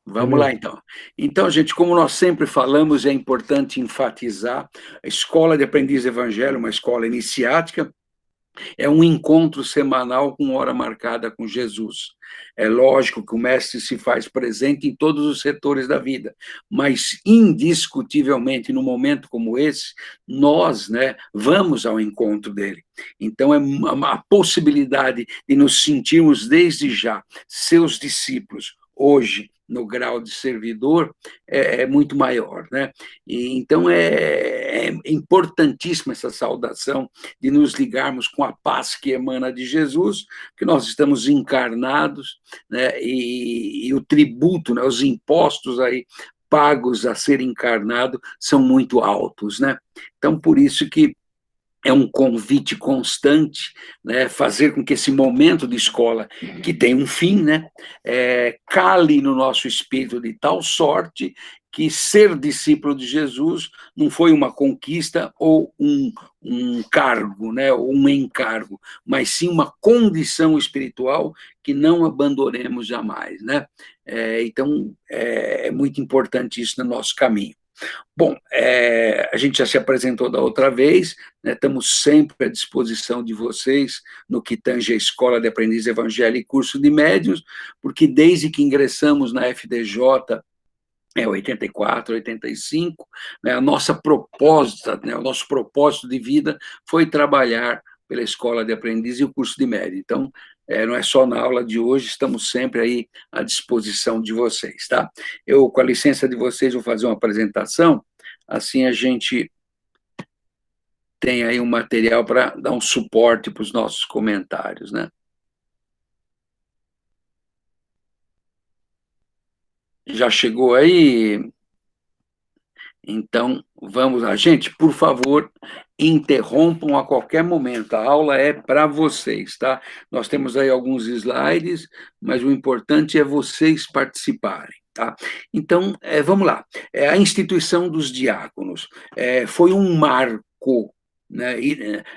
Vamos lá, Beleza. então. Então, gente, como nós sempre falamos, é importante enfatizar, a Escola de Aprendiz Evangelho, uma escola iniciática, é um encontro semanal com hora marcada com Jesus. É lógico que o mestre se faz presente em todos os setores da vida, mas indiscutivelmente, num momento como esse, nós, né, vamos ao encontro dele. Então, é a possibilidade de nos sentirmos desde já seus discípulos, hoje, no grau de servidor, é muito maior, né? E, então, é importantíssima essa saudação de nos ligarmos com a paz que emana de Jesus, que nós estamos encarnados, né, e o tributo, né, os impostos aí pagos a ser encarnado são muito altos, né? Então, por isso que é um convite constante, né, fazer com que esse momento de escola, que tem um fim, né, cale no nosso espírito de tal sorte que ser discípulo de Jesus não foi uma conquista ou um cargo, né, ou um encargo, mas sim uma condição espiritual que não abandonemos jamais, né? Então, é muito importante isso no nosso caminho. Bom, a gente já se apresentou da outra vez, né, estamos sempre à disposição de vocês no que tange a Escola de Aprendiz Evangelho e Curso de Médiuns, porque desde que ingressamos na FDJ, 84, 85, né, a nossa proposta, né, o nosso propósito de vida foi trabalhar pela Escola de Aprendiz e o curso de médio. Então, não é só na aula de hoje, estamos sempre aí à disposição de vocês, tá? Eu, com a licença de vocês, vou fazer uma apresentação, assim a gente tem aí um material para dar um suporte para os nossos comentários, né? Já chegou aí? Então, vamos lá. Gente, por favor, interrompam a qualquer momento. A aula é para vocês, tá? Nós temos aí alguns slides, mas o importante é vocês participarem. Tá? Então, vamos lá. A instituição dos diáconos foi um marco, né,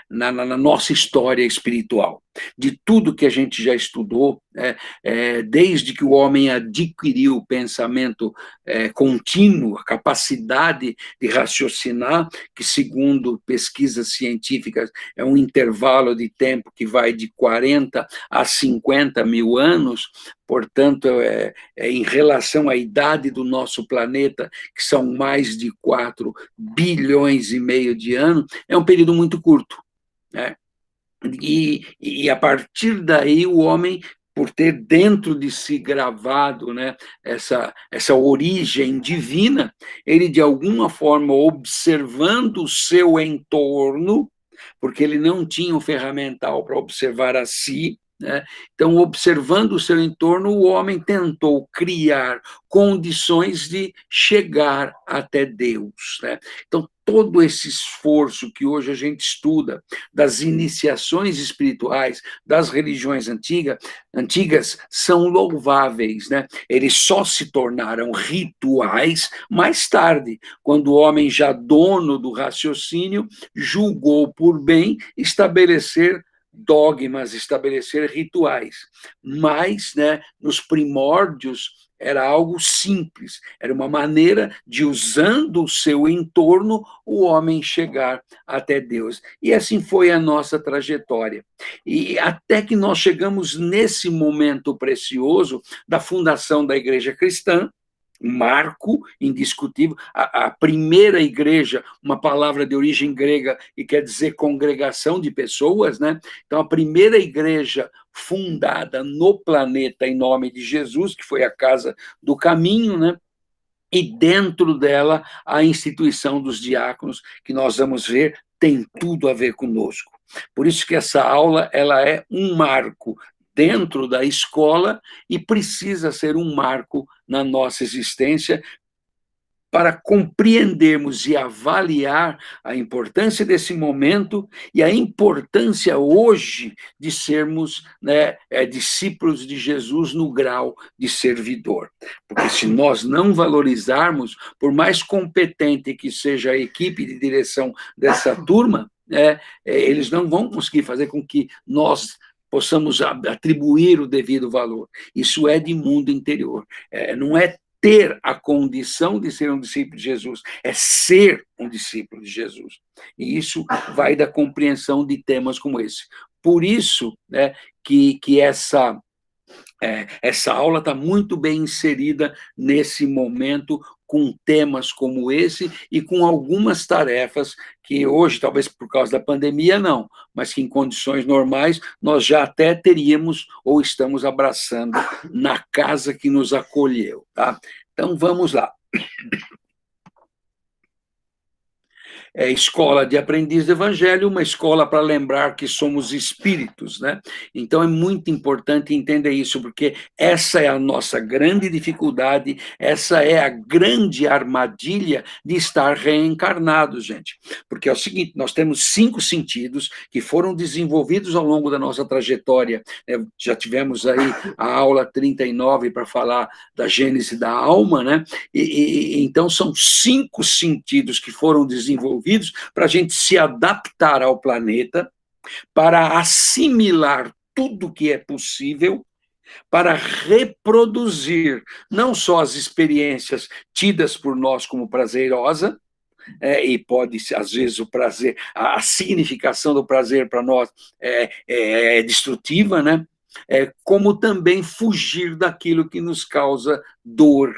na nossa história espiritual. De tudo que a gente já estudou, desde que o homem adquiriu o pensamento contínuo, a capacidade de raciocinar, que, segundo pesquisas científicas, é um intervalo de tempo que vai de 40 a 50 mil anos, portanto, em relação à idade do nosso planeta, que são mais de 4 bilhões e meio de anos, é um período muito curto, né? E a partir daí o homem, por ter dentro de si gravado, né, essa origem divina, ele de alguma forma, observando o seu entorno, porque ele não tinha um ferramental para observar a si, né? Então, observando o seu entorno, o homem tentou criar condições de chegar até Deus, né? Então, todo esse esforço que hoje a gente estuda, das iniciações espirituais, das religiões antigas são louváveis, né? Eles só se tornaram rituais mais tarde, quando o homem, já dono do raciocínio, julgou por bem estabelecer dogmas, estabelecer rituais. Mas, né, nos primórdios, era algo simples, era uma maneira de, usando o seu entorno, o homem chegar até Deus. E assim foi a nossa trajetória. E até que nós chegamos nesse momento precioso da fundação da Igreja Cristã, marco indiscutível, a primeira igreja, uma palavra de origem grega e quer dizer congregação de pessoas, né? Então, a primeira igreja fundada no planeta em nome de Jesus, que foi a Casa do Caminho, né? E dentro dela a instituição dos diáconos, que nós vamos ver, tem tudo a ver conosco. Por isso que essa aula ela é um marco dentro da escola e precisa ser um marco na nossa existência para compreendermos e avaliar a importância desse momento e a importância hoje de sermos, né, discípulos de Jesus no grau de servidor. Porque se nós não valorizarmos, por mais competente que seja a equipe de direção dessa turma, eles não vão conseguir fazer com que nós possamos atribuir o devido valor. Isso é de mundo interior. Não é ter a condição de ser um discípulo de Jesus, é ser um discípulo de Jesus. E isso vai da compreensão de temas como esse. Por isso, né, que essa aula está muito bem inserida nesse momento, com temas como esse e com algumas tarefas que hoje, talvez por causa da pandemia, não, mas que em condições normais nós já até teríamos ou estamos abraçando na casa que nos acolheu, tá? Então, vamos lá. Escola de aprendiz do evangelho, uma escola para lembrar que somos espíritos, né? Então é muito importante entender isso, porque essa é a nossa grande dificuldade, essa é a grande armadilha de estar reencarnados, gente. Porque é o seguinte, nós temos 5 sentidos que foram desenvolvidos ao longo da nossa trajetória, né? Já tivemos aí a aula 39 para falar da gênese da alma, né? Então são 5 sentidos que foram desenvolvidos para a gente se adaptar ao planeta, para assimilar tudo que é possível, para reproduzir não só as experiências tidas por nós como prazerosa, e pode, às vezes, o prazer, a significação do prazer para nós é destrutiva, né? Como também fugir daquilo que nos causa dor.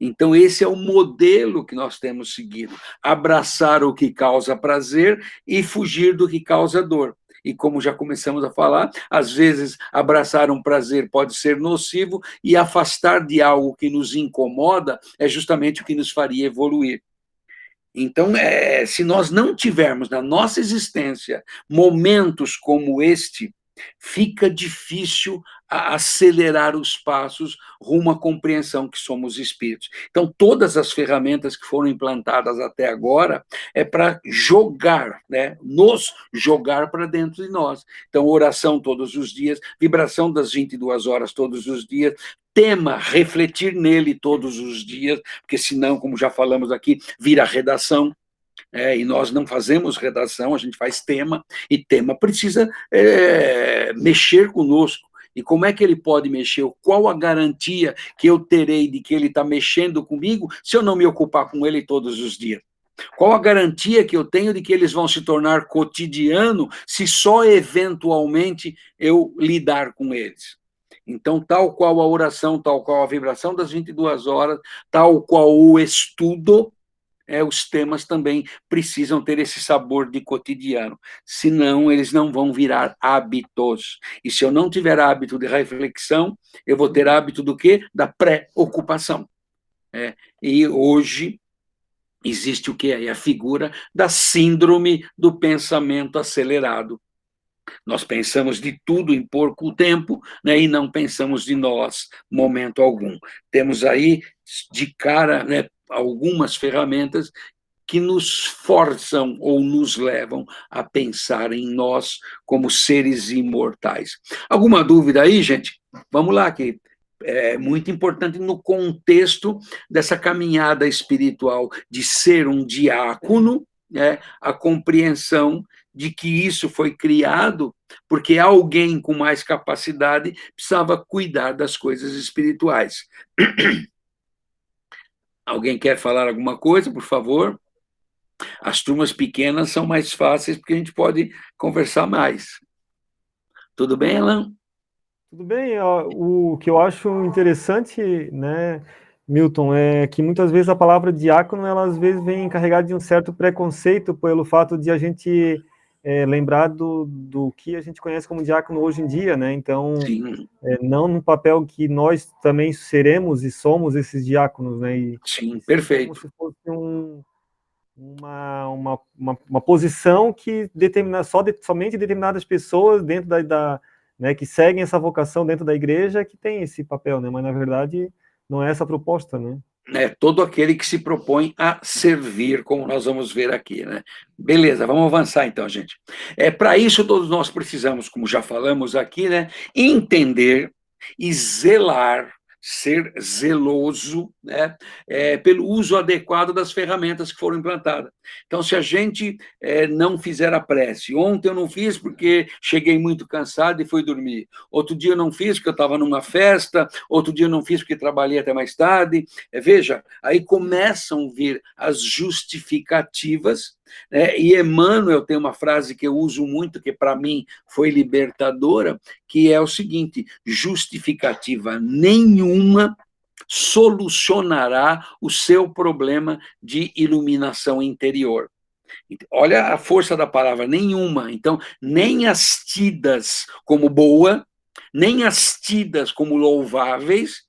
Então, esse é o modelo que nós temos seguido: abraçar o que causa prazer e fugir do que causa dor. E como já começamos a falar, às vezes abraçar um prazer pode ser nocivo e afastar de algo que nos incomoda é justamente o que nos faria evoluir. Então, se nós não tivermos na nossa existência momentos como este, fica difícil acelerar os passos rumo à compreensão que somos espíritos. Então, todas as ferramentas que foram implantadas até agora é para jogar, né, nos jogar para dentro de nós. Então, oração todos os dias, vibração das 22 horas todos os dias, tema, refletir nele todos os dias, porque senão, como já falamos aqui, vira redação. E nós não fazemos redação, a gente faz tema, e tema precisa mexer conosco. E como é que ele pode mexer? Qual a garantia que eu terei de que ele está mexendo comigo se eu não me ocupar com ele todos os dias? Qual a garantia que eu tenho de que eles vão se tornar cotidiano se só eventualmente eu lidar com eles? Então, tal qual a oração, tal qual a vibração das 22 horas, tal qual o estudo, os temas também precisam ter esse sabor de cotidiano, senão eles não vão virar hábitos. E se eu não tiver hábito de reflexão, eu vou ter hábito do quê? Da preocupação. E hoje existe o quê? É a figura da síndrome do pensamento acelerado. Nós pensamos de tudo em pouco tempo, né, e não pensamos de nós, momento algum. Temos aí, de cara, né, algumas ferramentas que nos forçam ou nos levam a pensar em nós como seres imortais. Alguma dúvida aí, gente? Vamos lá, que é muito importante no contexto dessa caminhada espiritual de ser um diácono, né, a compreensão de que isso foi criado porque alguém com mais capacidade precisava cuidar das coisas espirituais. Alguém quer falar alguma coisa, por favor? As turmas pequenas são mais fáceis porque a gente pode conversar mais. Tudo bem, Alan? Tudo bem, o que eu acho interessante, né, Milton, é que muitas vezes a palavra diácono, ela às vezes vem carregada de um certo preconceito pelo fato de a gente lembrar do que a gente conhece como diácono hoje em dia, né, então, Sim, não no papel que nós também seremos e somos esses diáconos, né, e sim, sim como perfeito. se fosse uma posição que determina somente determinadas pessoas dentro né, que seguem essa vocação dentro da igreja que tem esse papel, né? Mas na verdade não é essa a proposta, né? Todo aquele que se propõe a servir, como nós vamos ver aqui, né? Beleza, vamos avançar então, gente. Para isso, todos nós precisamos, como já falamos aqui, né, entender e zelar ser zeloso, né, pelo uso adequado das ferramentas que foram implantadas. Então, se a gente não fizer a prece, ontem eu não fiz porque cheguei muito cansado e fui dormir, outro dia eu não fiz porque eu estava numa festa, outro dia eu não fiz porque trabalhei até mais tarde, veja, aí começam a vir as justificativas, né, e Emmanuel tem uma frase que eu uso muito, que para mim foi libertadora, que é o seguinte: justificativa nenhuma solucionará o seu problema de iluminação interior. Olha a força da palavra, nenhuma. Então, nem as tidas como boa, nem as tidas como louváveis,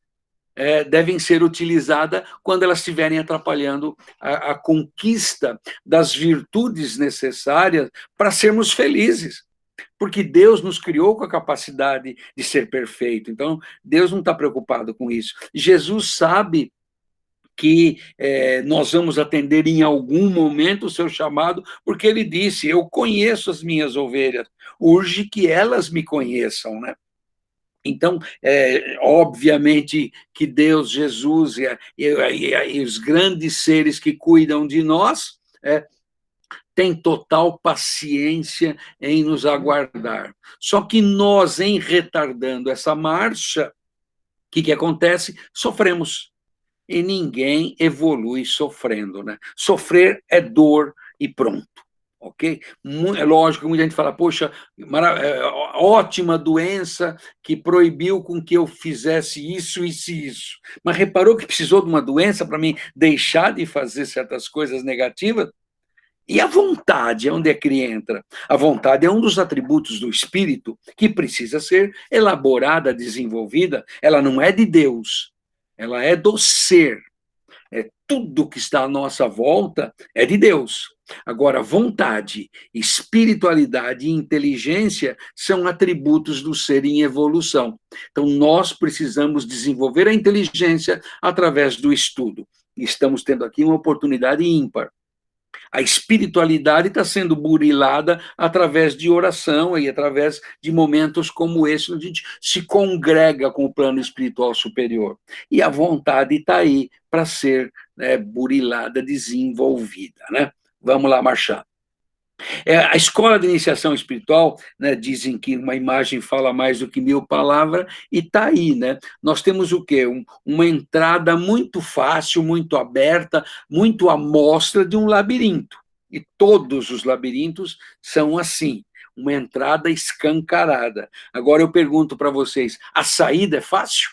devem ser utilizadas quando elas estiverem atrapalhando a conquista das virtudes necessárias para sermos felizes. Porque Deus nos criou com a capacidade de ser perfeito. Então, Deus não está preocupado com isso. Jesus sabe que nós vamos atender em algum momento o seu chamado, porque ele disse: eu conheço as minhas ovelhas, urge que elas me conheçam, né? Então, obviamente que Deus, Jesus e os grandes seres que cuidam de nós têm total paciência em nos aguardar. Só que nós, em retardando essa marcha, o que acontece? Sofremos. E ninguém evolui sofrendo, né? Sofrer é dor e pronto. Ok? É lógico que muita gente fala, poxa, ótima doença que proibiu com que eu fizesse isso, isso e isso. Mas reparou que precisou de uma doença para mim deixar de fazer certas coisas negativas? E a vontade, onde é que entra? A vontade é um dos atributos do espírito que precisa ser elaborada, desenvolvida. Ela não é de Deus, ela é do ser. Tudo que está à nossa volta é de Deus. Agora, vontade, espiritualidade e inteligência são atributos do ser em evolução. Então, nós precisamos desenvolver a inteligência através do estudo. Estamos tendo aqui uma oportunidade ímpar. A espiritualidade está sendo burilada através de oração e através de momentos como esse, onde a gente se congrega com o plano espiritual superior. E a vontade está aí para ser burilada, desenvolvida, né? Vamos lá marchar. A escola de iniciação espiritual, né, dizem que uma imagem fala mais do que 1000 palavras, e está aí, né? Nós temos o quê? Uma entrada muito fácil, muito aberta, muito à mostra de um labirinto. E todos os labirintos são assim, uma entrada escancarada. Agora eu pergunto para vocês, a saída é fácil?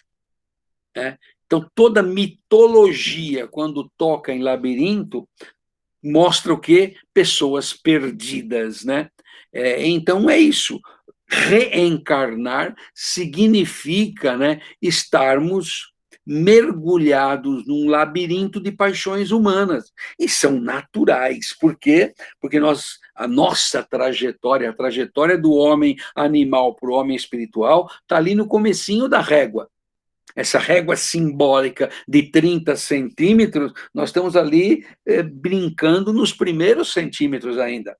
Então, toda mitologia, quando toca em labirinto, mostra o quê? Pessoas perdidas, né? Então é isso. Reencarnar significa, né, estarmos mergulhados num labirinto de paixões humanas, e são naturais. Por quê? Porque a nossa trajetória, a trajetória do homem animal para o homem espiritual, está ali no comecinho da régua. Essa régua simbólica de 30 centímetros, nós estamos ali brincando nos primeiros centímetros ainda.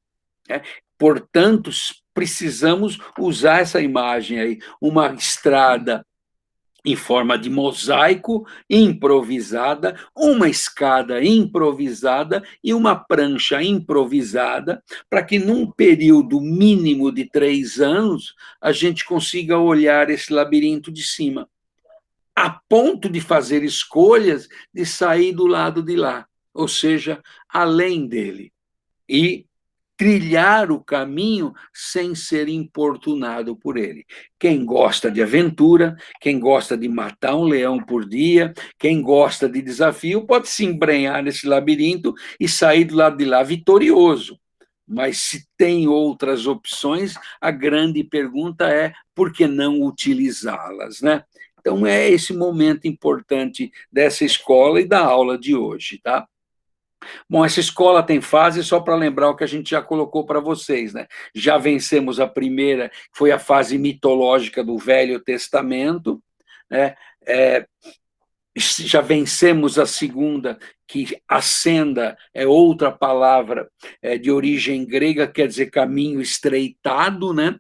Portanto, precisamos usar essa imagem aí, uma estrada em forma de mosaico improvisada, uma escada improvisada e uma prancha improvisada, para que num período mínimo de 3 anos a gente consiga olhar esse labirinto de cima, a ponto de fazer escolhas de sair do lado de lá, ou seja, além dele, e trilhar o caminho sem ser importunado por ele. Quem gosta de aventura, quem gosta de matar um leão por dia, quem gosta de desafio, pode se embrenhar nesse labirinto e sair do lado de lá vitorioso. Mas se tem outras opções, a grande pergunta é por que não utilizá-las, né? Então, é esse momento importante dessa escola e da aula de hoje, tá? Bom, essa escola tem fase, só para lembrar o que a gente já colocou para vocês, né? Já vencemos a primeira, que foi a fase mitológica do Velho Testamento, né? Já vencemos a segunda, que ascenda é outra palavra de origem grega, quer dizer caminho estreitado, né?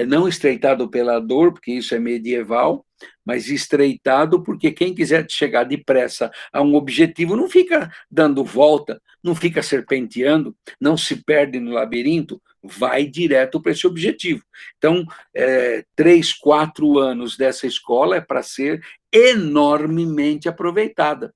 Não estreitado pela dor, porque isso é medieval. mas estreitado, porque quem quiser chegar depressa a um objetivo não fica dando volta, não fica serpenteando, não se perde no labirinto, vai direto para esse objetivo. Então, 3, 4 anos dessa escola é para ser enormemente aproveitada.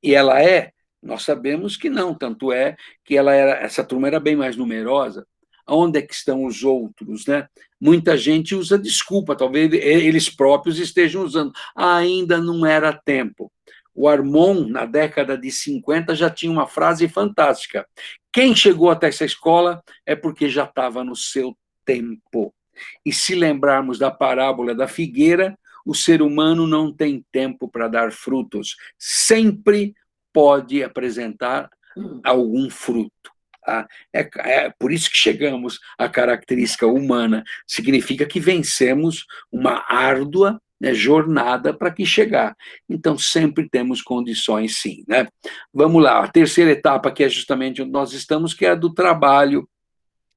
E ela é, nós sabemos que não, tanto é que essa turma era bem mais numerosa. Onde é que estão os outros, né? Muita gente usa desculpa, talvez eles próprios estejam usando. Ainda não era tempo. O Armon, na década de 50, já tinha uma frase fantástica. Quem chegou até essa escola é porque já estava no seu tempo. E se lembrarmos da parábola da figueira, o ser humano não tem tempo para dar frutos. Sempre pode apresentar algum fruto. É por isso que chegamos à característica humana. Significa que vencemos uma árdua, né, jornada para que chegar. Então, sempre temos condições, sim. Né? Vamos lá, a terceira etapa, que é justamente onde nós estamos, que é a do trabalho.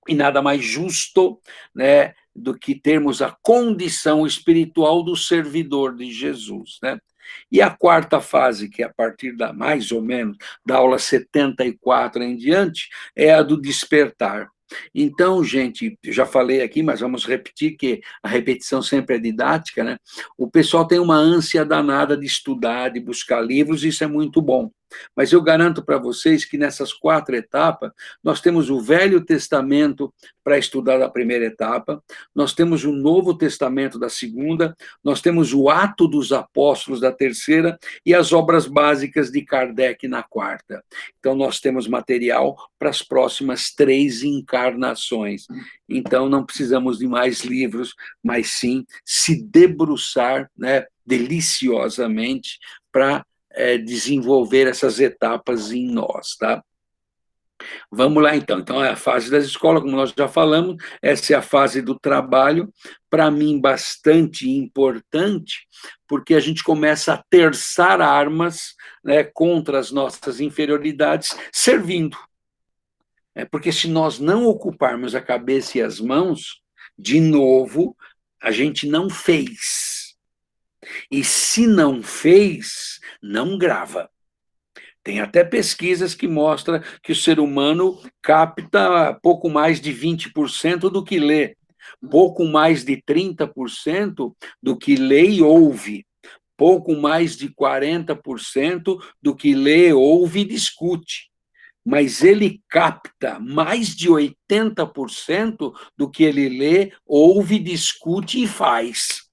E nada mais justo, né, do que termos a condição espiritual do servidor de Jesus, né? E a quarta fase, que é a partir da, mais ou menos, da aula 74 em diante, é a do despertar. Então, gente, já falei aqui, mas vamos repetir, que a repetição sempre é didática, né? O pessoal tem uma ânsia danada de estudar, de buscar livros, isso é muito bom. Mas eu garanto para vocês que nessas 4 etapas, nós temos o Velho Testamento para estudar da primeira etapa, nós temos o Novo Testamento da segunda, nós temos o Ato dos Apóstolos da terceira e as obras básicas de Kardec na quarta. Então, nós temos material para as próximas 3 encarnações. Então, não precisamos de mais livros, mas sim se debruçar, né, deliciosamente para desenvolver essas etapas em nós, tá? Vamos lá, então. Então, é a fase das escolas, como nós já falamos, essa é a fase do trabalho, para mim, bastante importante, porque a gente começa a terçar armas, né, contra as nossas inferioridades, servindo. Porque se nós não ocuparmos a cabeça e as mãos, de novo, a gente não fez. E se não fez, não grava. Tem até pesquisas que mostram que o ser humano capta pouco mais de 20% do que lê, pouco mais de 30% do que lê e ouve, pouco mais de 40% do que lê, ouve e discute. Mas ele capta mais de 80% do que ele lê, ouve, discute e faz.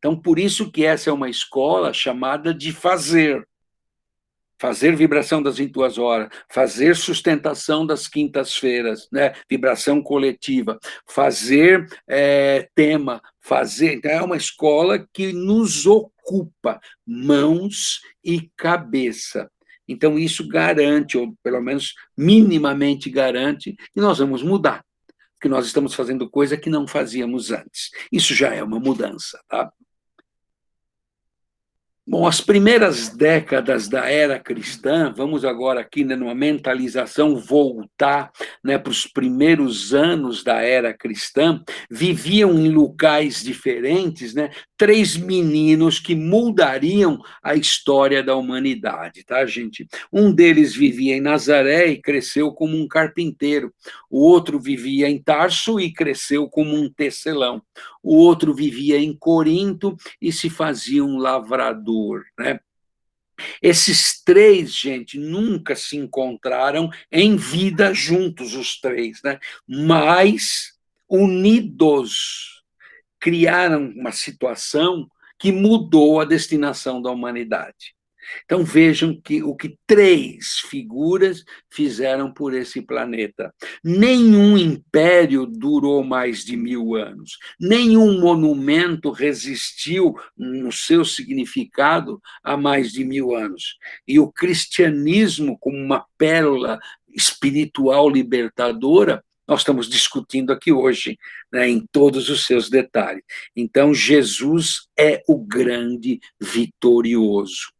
Então, por isso que essa é uma escola chamada de fazer. Fazer vibração das 22 horas, fazer sustentação das quintas-feiras, né? Vibração coletiva, fazer tema, fazer. Então, é uma escola que nos ocupa mãos e cabeça. Então, isso garante, ou pelo menos minimamente garante, que nós vamos mudar, que nós estamos fazendo coisa que não fazíamos antes. Isso já é uma mudança, tá? Bom, as primeiras décadas da era cristã, vamos agora aqui, né, numa mentalização, voltar, né, para os primeiros anos da era cristã, viviam em locais diferentes, né, 3 meninos que mudariam a história da humanidade, tá, gente? Um deles vivia em Nazaré e cresceu como um carpinteiro, o outro vivia em Tarso e cresceu como um tecelão, o outro vivia em Corinto e se fazia um lavrador, né? Esses 3, gente, nunca se encontraram em vida juntos, os 3, né? Mas, unidos, criaram uma situação que mudou a destinação da humanidade. Então vejam o que 3 figuras fizeram por esse planeta. Nenhum império durou mais de 1000 anos. Nenhum monumento resistiu no seu significado há mais de 1000 anos. E o cristianismo, como uma pérola espiritual libertadora, nós estamos discutindo aqui hoje, né, em todos os seus detalhes. Então, Jesus é o grande vitorioso.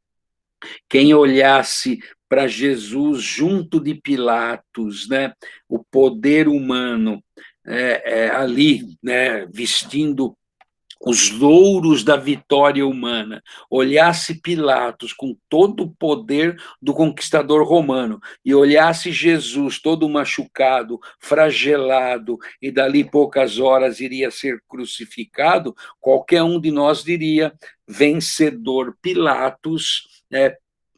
Quem olhasse para Jesus junto de Pilatos, né, o poder humano ali, né, vestindo os louros da vitória humana, olhasse Pilatos com todo o poder do conquistador romano e olhasse Jesus todo machucado, fragelado e dali poucas horas iria ser crucificado, qualquer um de nós diria: vencedor Pilatos,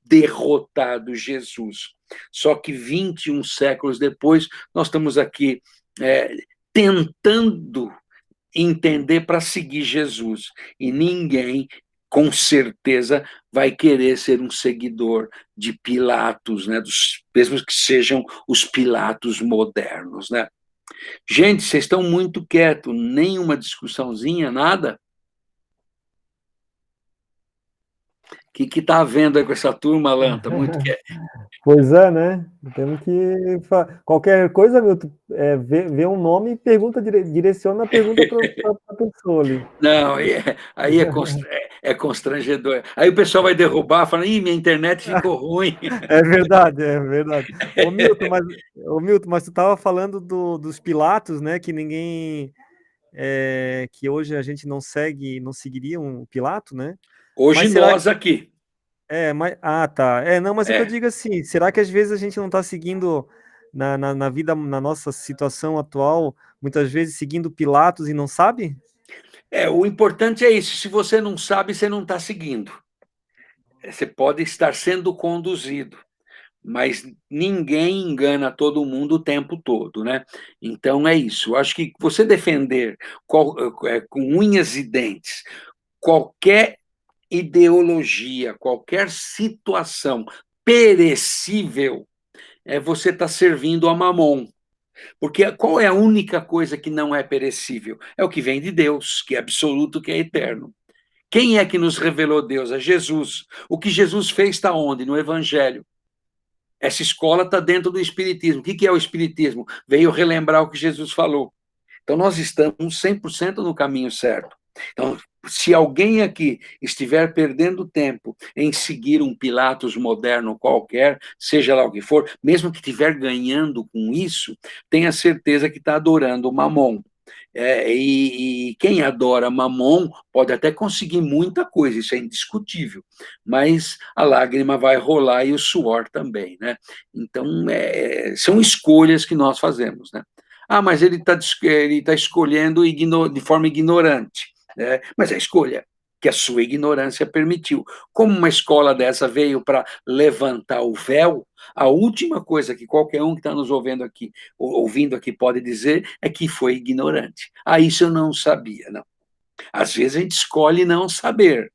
derrotado Jesus. Só que 21 séculos depois, nós estamos aqui tentando entender para seguir Jesus. E ninguém, com certeza, vai querer ser um seguidor de Pilatos, né? Mesmo que sejam os Pilatos modernos, né? Gente, vocês estão muito quietos, nenhuma discussãozinha, nada? O que está havendo aí com essa turma, Alan? Está muito quieto. Pois é, né? Temos que. Qualquer coisa, Milton, vê um nome e pergunta, direciona a pergunta para a pessoa ali. Não, aí é constrangedor. Aí o pessoal vai derrubar, falando: ih, minha internet ficou ruim. É verdade, é verdade. Ô, Milton, mas tu estava falando dos Pilatos, né? Que ninguém. Que hoje a gente não seguiria um Pilato, né? Hoje Mas será. nós aqui. Tá. Não, mas é que eu É, digo assim, será que às vezes a gente não está seguindo na vida, na nossa situação atual, muitas vezes seguindo Pilatos e não sabe? o importante é isso. Se você não sabe, você não está seguindo. Você pode estar sendo conduzido, mas ninguém engana todo mundo o tempo todo, né? Então é isso. Eu acho que você defender com unhas e dentes qualquer ideologia, qualquer situação perecível, você está servindo a Mamon. Porque qual é a única coisa que não é perecível? É o que vem de Deus, que é absoluto, que é eterno. Quem é que nos revelou Deus? É Jesus. O que Jesus fez está onde? No Evangelho. Essa escola está dentro do Espiritismo. O que é o Espiritismo? Veio relembrar o que Jesus falou. Então, nós estamos 100% no caminho certo. Então, se alguém aqui estiver perdendo tempo em seguir um Pilatos moderno qualquer, seja lá o que for, mesmo que estiver ganhando com isso, tenha certeza que está adorando o Mamon. E quem adora Mamon pode até conseguir muita coisa, isso é indiscutível, mas a lágrima vai rolar e o suor também, né? Então, são escolhas que nós fazemos, né? Ah, mas ele tá escolhendo de forma ignorante, né? Mas é a escolha que a sua ignorância permitiu. Como uma escola dessa veio para levantar o véu, a última coisa que qualquer um que está nos ouvindo aqui pode dizer é que foi ignorante. Ah, isso eu não sabia, não. Às vezes a gente escolhe não saber,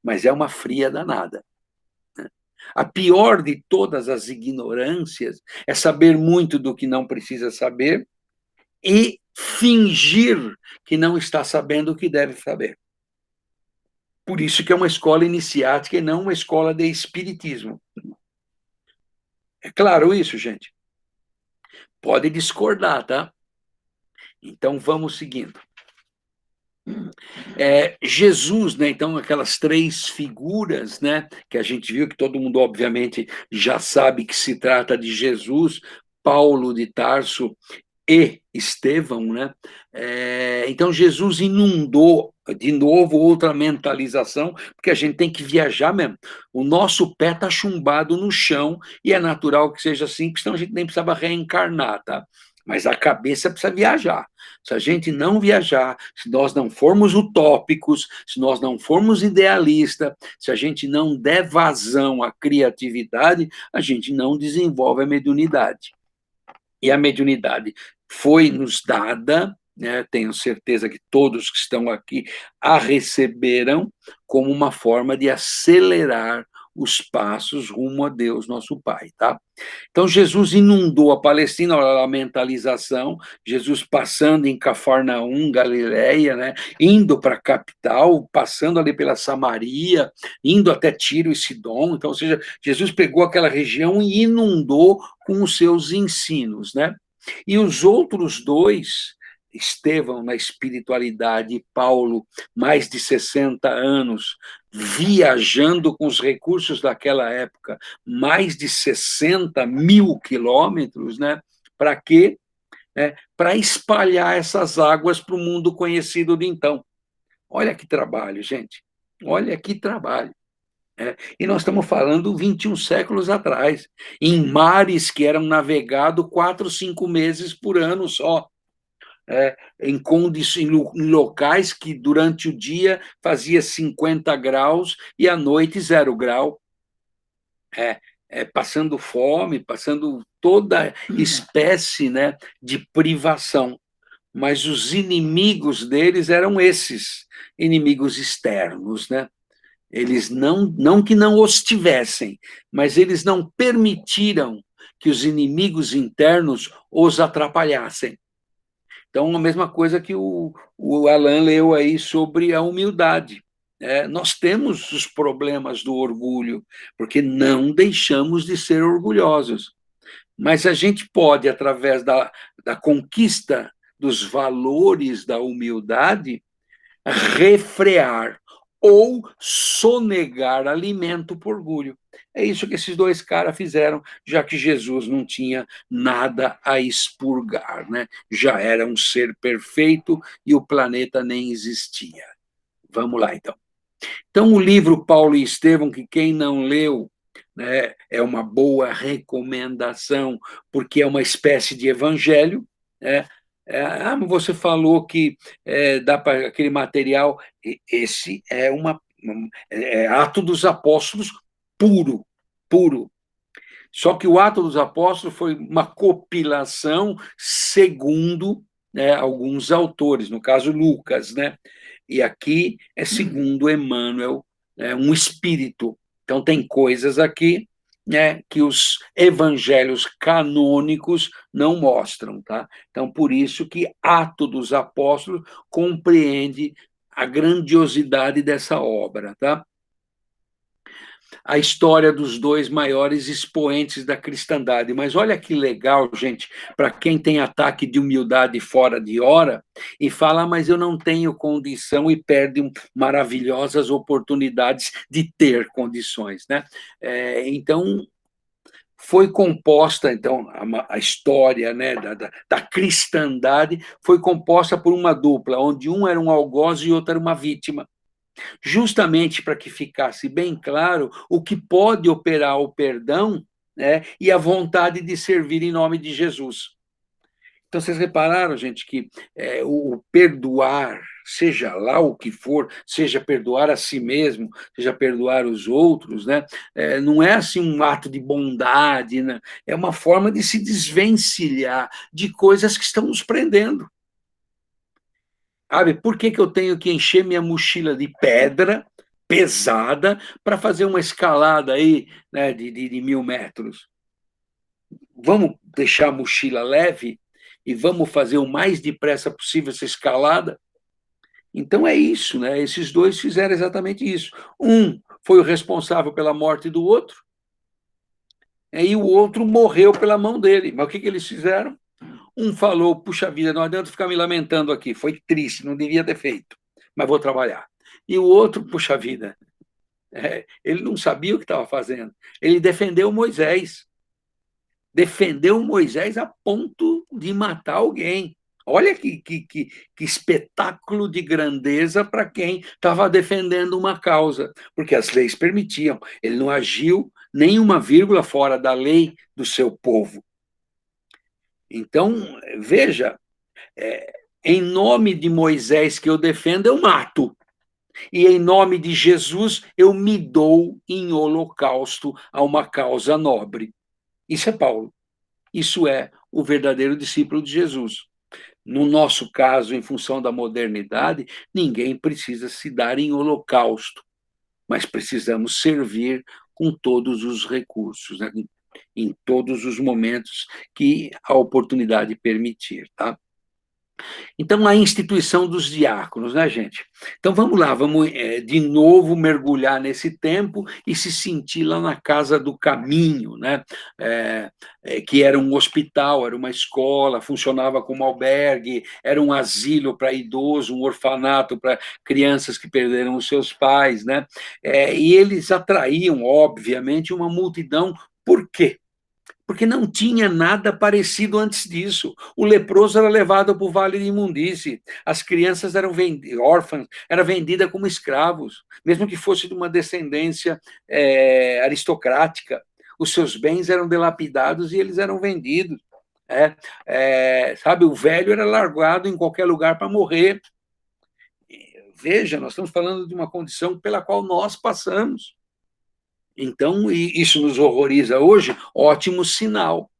mas é uma fria danada. A pior de todas as ignorâncias é saber muito do que não precisa saber e fingir que não está sabendo o que deve saber. Por isso que é uma escola iniciática e não uma escola de espiritismo. É claro isso, gente? Pode discordar, tá? Então vamos seguindo. Jesus, né? Então aquelas três figuras, né? Que a gente viu que todo mundo obviamente já sabe que se trata de Jesus, Paulo de Tarso e Estevão, né? Então Jesus inundou de novo outra mentalização, porque a gente tem que viajar mesmo. O nosso pé está chumbado no chão e é natural que seja assim, porque senão a gente nem precisava reencarnar, tá? Mas a cabeça precisa viajar. Se a gente não viajar, se nós não formos utópicos, se nós não formos idealistas, se a gente não der vazão à criatividade, a gente não desenvolve a mediunidade. E a mediunidade foi nos dada, né, tenho certeza que todos que estão aqui a receberam como uma forma de acelerar os passos rumo a Deus, nosso Pai, tá? Então, Jesus inundou a Palestina, olha a mentalização, Jesus passando em Cafarnaum, Galileia, né, indo para a capital, passando ali pela Samaria, indo até Tiro e Sidom, então, ou seja, Jesus pegou aquela região e inundou com os seus ensinos, né? E os outros dois, Estevão na espiritualidade e Paulo, mais de 60 anos, viajando com os recursos daquela época, mais de 60 mil quilômetros, né? Para quê? Para espalhar essas águas para o mundo conhecido de então. Olha que trabalho, gente. Olha que trabalho. E nós estamos falando 21 séculos atrás, em mares que eram navegados 4, 5 meses por ano só. Em locais que durante o dia fazia 50 graus e à noite 0 grau, passando fome, passando toda espécie, né, de privação. Mas os inimigos deles eram esses inimigos externos, né? Eles não que não os tivessem, mas eles não permitiram que os inimigos internos os atrapalhassem. Então, a mesma coisa que o Alan leu aí sobre a humildade. Nós temos os problemas do orgulho, porque não deixamos de ser orgulhosos. Mas a gente pode, através da conquista dos valores da humildade, refrear ou sonegar alimento por orgulho. É isso que esses dois caras fizeram, já que Jesus não tinha nada a expurgar, né? Já era um ser perfeito e o planeta nem existia. Vamos lá, então. Então, o livro Paulo e Estevão, que quem não leu, né, é uma boa recomendação, porque é uma espécie de evangelho, né? Você falou que dá para aquele material. Esse é Ato dos Apóstolos puro, puro. Só que o Ato dos Apóstolos foi uma compilação segundo, né, alguns autores, no caso Lucas, né? E aqui é segundo Emmanuel, um espírito. Então tem coisas aqui, né, que os evangelhos canônicos não mostram, tá? Então por isso que Ato dos Apóstolos compreende a grandiosidade dessa obra, tá? A história dos dois maiores expoentes da cristandade. Mas olha que legal, gente, para quem tem ataque de humildade fora de hora e fala, mas eu não tenho condição e perde maravilhosas oportunidades de ter condições, né? Então, foi composta, então, a história, né, da cristandade foi composta por uma dupla, onde um era um algoz e outro era uma vítima, justamente para que ficasse bem claro o que pode operar o perdão, né, e a vontade de servir em nome de Jesus. Então, vocês repararam, gente, que o perdoar, seja lá o que for, seja perdoar a si mesmo, seja perdoar os outros, né, não é assim um ato de bondade, né, é uma forma de se desvencilhar de coisas que estão nos prendendo. Sabe, por que eu tenho que encher minha mochila de pedra pesada para fazer uma escalada aí, né, de 1.000 metros? Vamos deixar a mochila leve e vamos fazer o mais depressa possível essa escalada? Então é isso, né? Esses dois fizeram exatamente isso. Um foi o responsável pela morte do outro, e o outro morreu pela mão dele. Mas o que eles fizeram? Um falou, puxa vida, não adianta ficar me lamentando aqui, foi triste, não devia ter feito, mas vou trabalhar. E o outro, puxa vida, ele não sabia o que estava fazendo. Ele defendeu Moisés a ponto de matar alguém. Olha que espetáculo de grandeza para quem estava defendendo uma causa, porque as leis permitiam. Ele não agiu nem uma vírgula fora da lei do seu povo. Então, veja, em nome de Moisés que eu defendo, eu mato. E em nome de Jesus, eu me dou em holocausto a uma causa nobre. Isso é Paulo. Isso é o verdadeiro discípulo de Jesus. No nosso caso, em função da modernidade, ninguém precisa se dar em holocausto, mas precisamos servir com todos os recursos, né? Em todos os momentos que a oportunidade permitir, tá? Então, a instituição dos diáconos, né, gente? Então, vamos lá, vamos de novo mergulhar nesse tempo e se sentir lá na Casa do Caminho, né? Que era um hospital, era uma escola, funcionava como albergue, era um asilo para idosos, um orfanato para crianças que perderam os seus pais, né? E eles atraíam, obviamente, uma multidão. Por quê? porque não tinha nada parecido antes disso. O leproso era levado para o vale de imundície, as crianças eram órfãs, eram vendidas como escravos, mesmo que fosse de uma descendência aristocrática. Os seus bens eram dilapidados e eles eram vendidos. Sabe, o velho era largado em qualquer lugar para morrer. Veja, nós estamos falando de uma condição pela qual nós passamos. Então, isso nos horroriza hoje, ótimo sinal.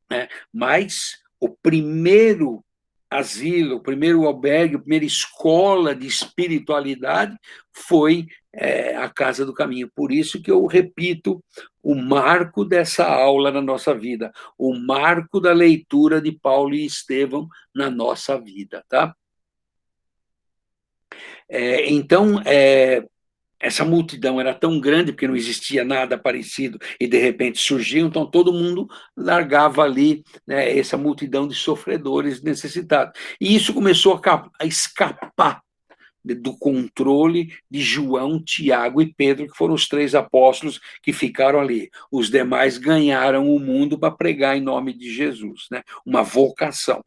Né? Mas o primeiro asilo, o primeiro albergue, a primeira escola de espiritualidade foi a Casa do Caminho. Por isso que eu repito o marco dessa aula na nossa vida, o marco da leitura de Paulo e Estevão na nossa vida, tá? Então, essa multidão era tão grande, porque não existia nada parecido, e de repente surgiu, então todo mundo largava ali, né, essa multidão de sofredores necessitados. E isso começou a escapar do controle de João, Tiago e Pedro, que foram os 3 apóstolos que ficaram ali. Os demais ganharam o mundo para pregar em nome de Jesus, né? Uma vocação.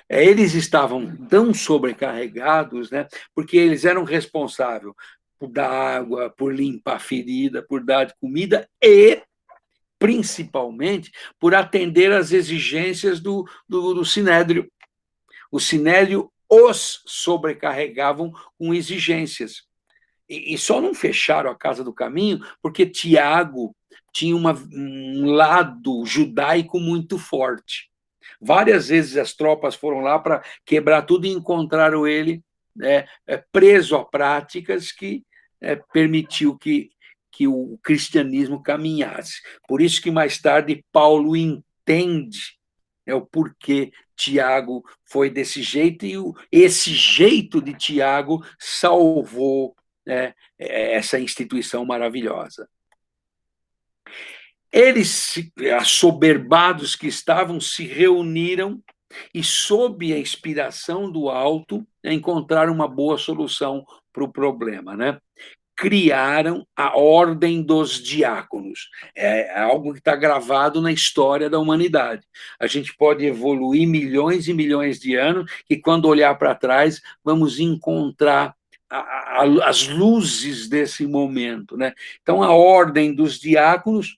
Eles estavam tão sobrecarregados, né? Porque eles eram responsáveis por dar água, por limpar a ferida, por dar de comida e, principalmente, por atender às exigências do Sinédrio. O Sinédrio os sobrecarregavam com exigências. E só não fecharam a Casa do Caminho porque Tiago tinha um lado judaico muito forte. Várias vezes as tropas foram lá para quebrar tudo e encontraram ele preso a práticas que permitiu que o cristianismo caminhasse. Por isso que mais tarde Paulo entende o porquê Tiago foi desse jeito, e esse jeito de Tiago salvou essa instituição maravilhosa. Eles, assoberbados que estavam, se reuniram e, sob a inspiração do alto, encontraram uma boa solução para o problema, né? Criaram a Ordem dos Diáconos. É algo que está gravado na história da humanidade. A gente pode evoluir milhões e milhões de anos e, quando olhar para trás, vamos encontrar as luzes desse momento, né? Então, a Ordem dos Diáconos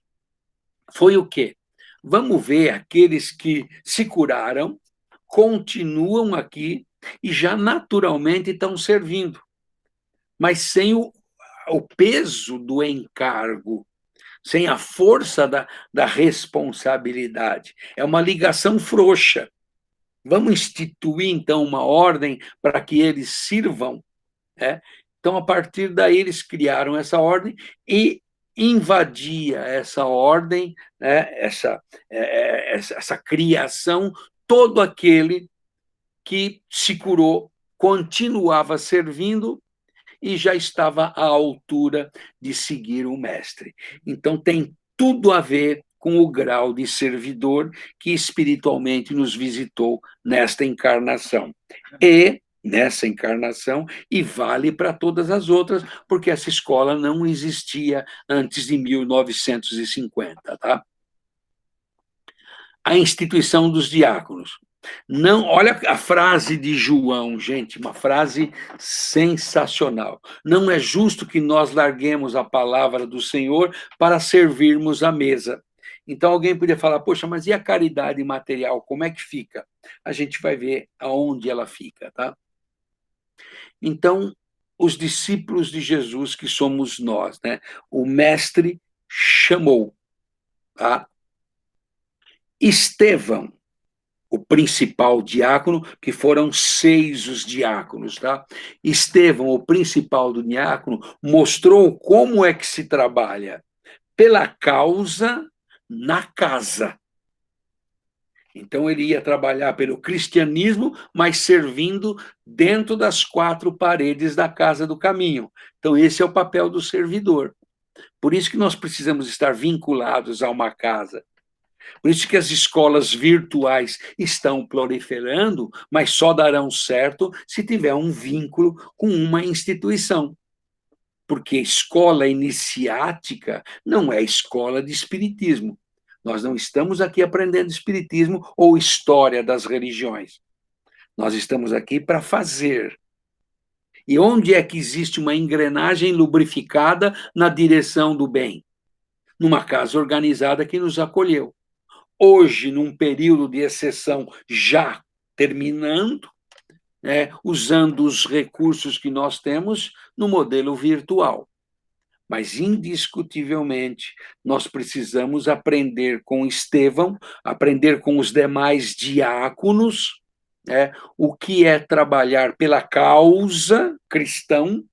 foi o quê? Vamos ver aqueles que se curaram, continuam aqui e já naturalmente estão servindo, mas sem o peso do encargo, sem a força da responsabilidade. É uma ligação frouxa. Vamos instituir, então, uma ordem para que eles sirvam. Então, a partir daí, eles criaram essa ordem e invadia essa ordem, essa criação, todo aquele que se curou continuava servindo e já estava à altura de seguir o mestre. Então, tem tudo a ver com o grau de servidor que espiritualmente nos visitou nesta encarnação. E nessa encarnação, e vale para todas as outras, porque essa escola não existia antes de 1950, tá? A instituição dos diáconos. Não, olha a frase de João, gente, uma frase sensacional. Não é justo que nós larguemos a palavra do Senhor para servirmos a mesa. Então, alguém poderia falar, poxa, mas e a caridade material, como é que fica? A gente vai ver aonde ela fica, tá? Então, os discípulos de Jesus, que somos nós, né? O mestre chamou, tá? Estevão, o principal diácono, que foram 6 os diáconos, tá? Estevão, o principal do diácono, mostrou como é que se trabalha pela causa na casa. Então, ele ia trabalhar pelo cristianismo, mas servindo dentro das 4 paredes da Casa do Caminho. Então, esse é o papel do servidor. Por isso que nós precisamos estar vinculados a uma casa. Por isso que as escolas virtuais estão proliferando, mas só darão certo se tiver um vínculo com uma instituição. Porque escola iniciática não é escola de espiritismo. Nós não estamos aqui aprendendo espiritismo ou história das religiões. Nós estamos aqui para fazer. E onde é que existe uma engrenagem lubrificada na direção do bem? Numa casa organizada que nos acolheu. Hoje, num período de exceção já terminando, usando os recursos que nós temos no modelo virtual. Mas, indiscutivelmente, nós precisamos aprender com Estevão, aprender com os demais diáconos, o que é trabalhar pela causa cristã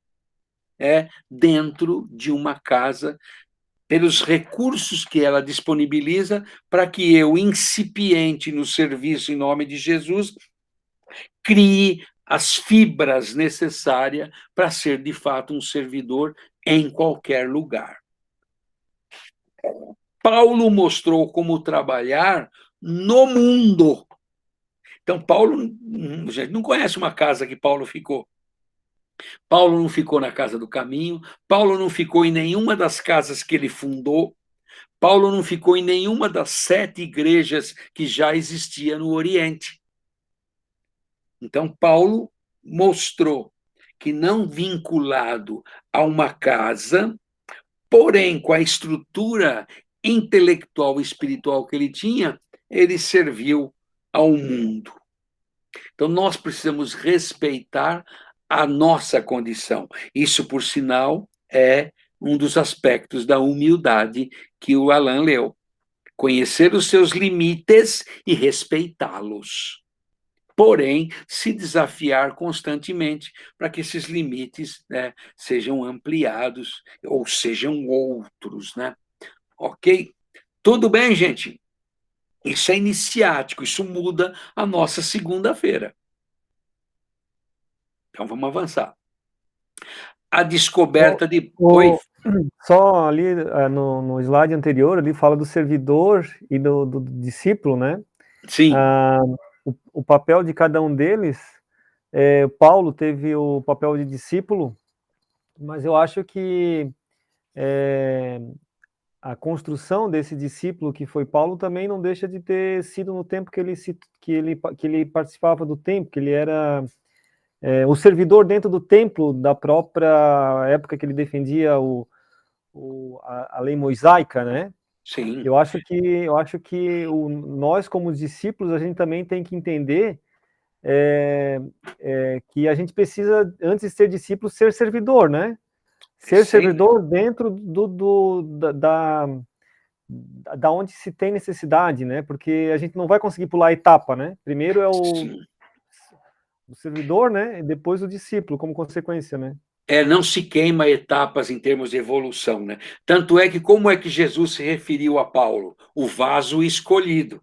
dentro de uma casa, pelos recursos que ela disponibiliza para que eu, incipiente no serviço em nome de Jesus, crie as fibras necessárias para ser, de fato, um servidor em qualquer lugar. Paulo mostrou como trabalhar no mundo. Então, Paulo, a gente não conhece uma casa que Paulo ficou. Paulo não ficou na Casa do Caminho, Paulo não ficou em nenhuma das casas que ele fundou, Paulo não ficou em nenhuma das 7 igrejas que já existia no Oriente. Então, Paulo mostrou que, não vinculado a uma casa, porém com a estrutura intelectual e espiritual que ele tinha, ele serviu ao mundo. Então, nós precisamos respeitar a nossa condição. Isso, por sinal, é um dos aspectos da humildade que o Alain leu. Conhecer os seus limites e respeitá-los. Porém, se desafiar constantemente para que esses limites sejam ampliados ou sejam outros. Ok? Tudo bem, gente? Isso é iniciático, isso muda a nossa segunda-feira. Então, vamos avançar. A descoberta de... Oi? Só ali no slide anterior, ali fala do servidor e do discípulo, né? Sim. O papel de cada um deles, Paulo teve o papel de discípulo, mas eu acho que a construção desse discípulo que foi Paulo também não deixa de ter sido no tempo que ele participava do templo, que ele era o servidor dentro do templo da própria época que ele defendia a lei mosaica, né? Sim. Eu acho que nós, como discípulos, a gente também tem que entender que a gente precisa, antes de ser discípulo, ser servidor, né? Ser servidor dentro da onde se tem necessidade, né? Porque a gente não vai conseguir pular a etapa, né? Primeiro é o servidor, né? E depois o discípulo, como consequência, né? Não se queima etapas em termos de evolução, né? Tanto é que, como é que Jesus se referiu a Paulo? O vaso escolhido.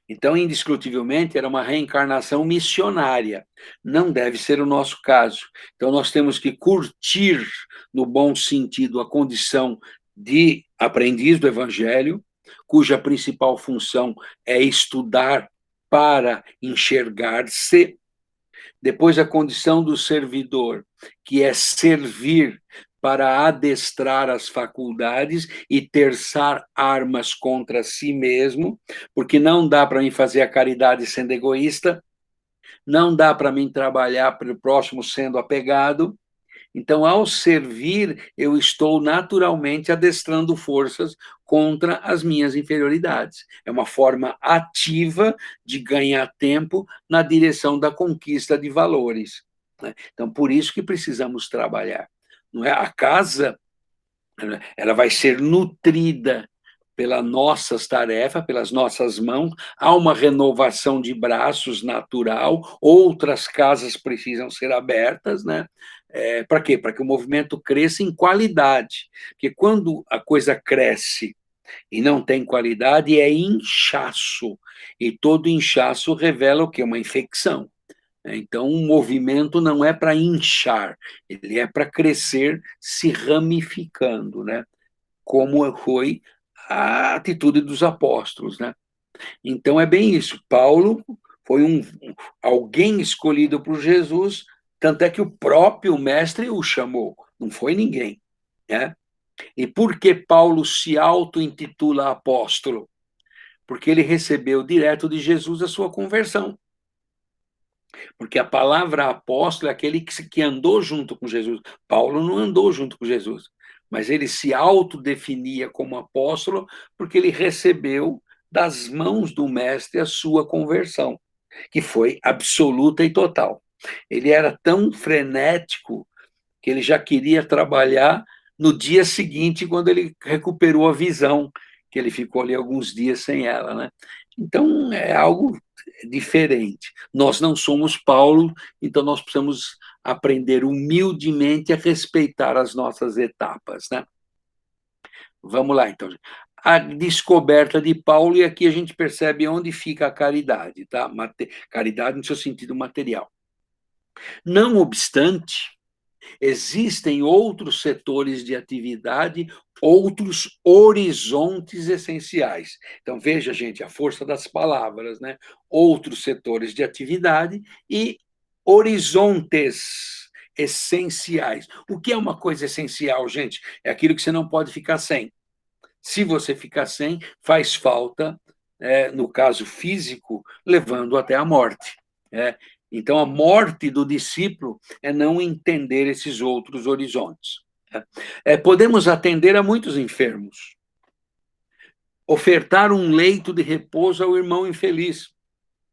Então, indiscutivelmente, era uma reencarnação missionária. Não deve ser o nosso caso. Então, nós temos que curtir, no bom sentido, a condição de aprendiz do Evangelho, cuja principal função é estudar para enxergar-se. Depois, a condição do servidor, que é servir para adestrar as faculdades e terçar armas contra si mesmo, porque não dá para mim fazer a caridade sendo egoísta, não dá para mim trabalhar pelo próximo sendo apegado. Então, ao servir, eu estou naturalmente adestrando forças contra as minhas inferioridades. É uma forma ativa de ganhar tempo na direção da conquista de valores. Então, por isso que precisamos trabalhar. Não é? A casa, ela vai ser nutrida pelas nossas tarefas, pelas nossas mãos, há uma renovação de braços natural, outras casas precisam ser abertas, né? Para quê? Para que o movimento cresça em qualidade, porque quando a coisa cresce e não tem qualidade, é inchaço, e todo inchaço revela o quê? Uma infecção. Então, o movimento não é para inchar, ele é para crescer se ramificando, né? Como foi a atitude dos apóstolos, né? Então, é bem isso. Paulo foi alguém escolhido por Jesus, tanto é que o próprio mestre o chamou, não foi ninguém, né? E por que Paulo se auto-intitula apóstolo? Porque ele recebeu direto de Jesus a sua conversão. Porque a palavra apóstolo é aquele que andou junto com Jesus. Paulo não andou junto com Jesus, mas ele se autodefinia como apóstolo porque ele recebeu das mãos do mestre a sua conversão, que foi absoluta e total. Ele era tão frenético que ele já queria trabalhar no dia seguinte, quando ele recuperou a visão, que ele ficou ali alguns dias sem ela, né? Então, é algo diferente. Nós não somos Paulo, então nós precisamos aprender humildemente a respeitar as nossas etapas, né? Vamos lá, então. A descoberta de Paulo, e aqui a gente percebe onde fica a caridade, tá? Caridade no seu sentido material. Não obstante, existem outros setores de atividade, outros horizontes essenciais. Então, veja, gente, a força das palavras, né? Outros setores de atividade e horizontes essenciais. O que é uma coisa essencial, gente? É aquilo que você não pode ficar sem. Se você ficar sem, faz falta, no caso físico, levando até a morte. Então, a morte do discípulo é não entender esses outros horizontes. Podemos atender a muitos enfermos, ofertar um leito de repouso ao irmão infeliz.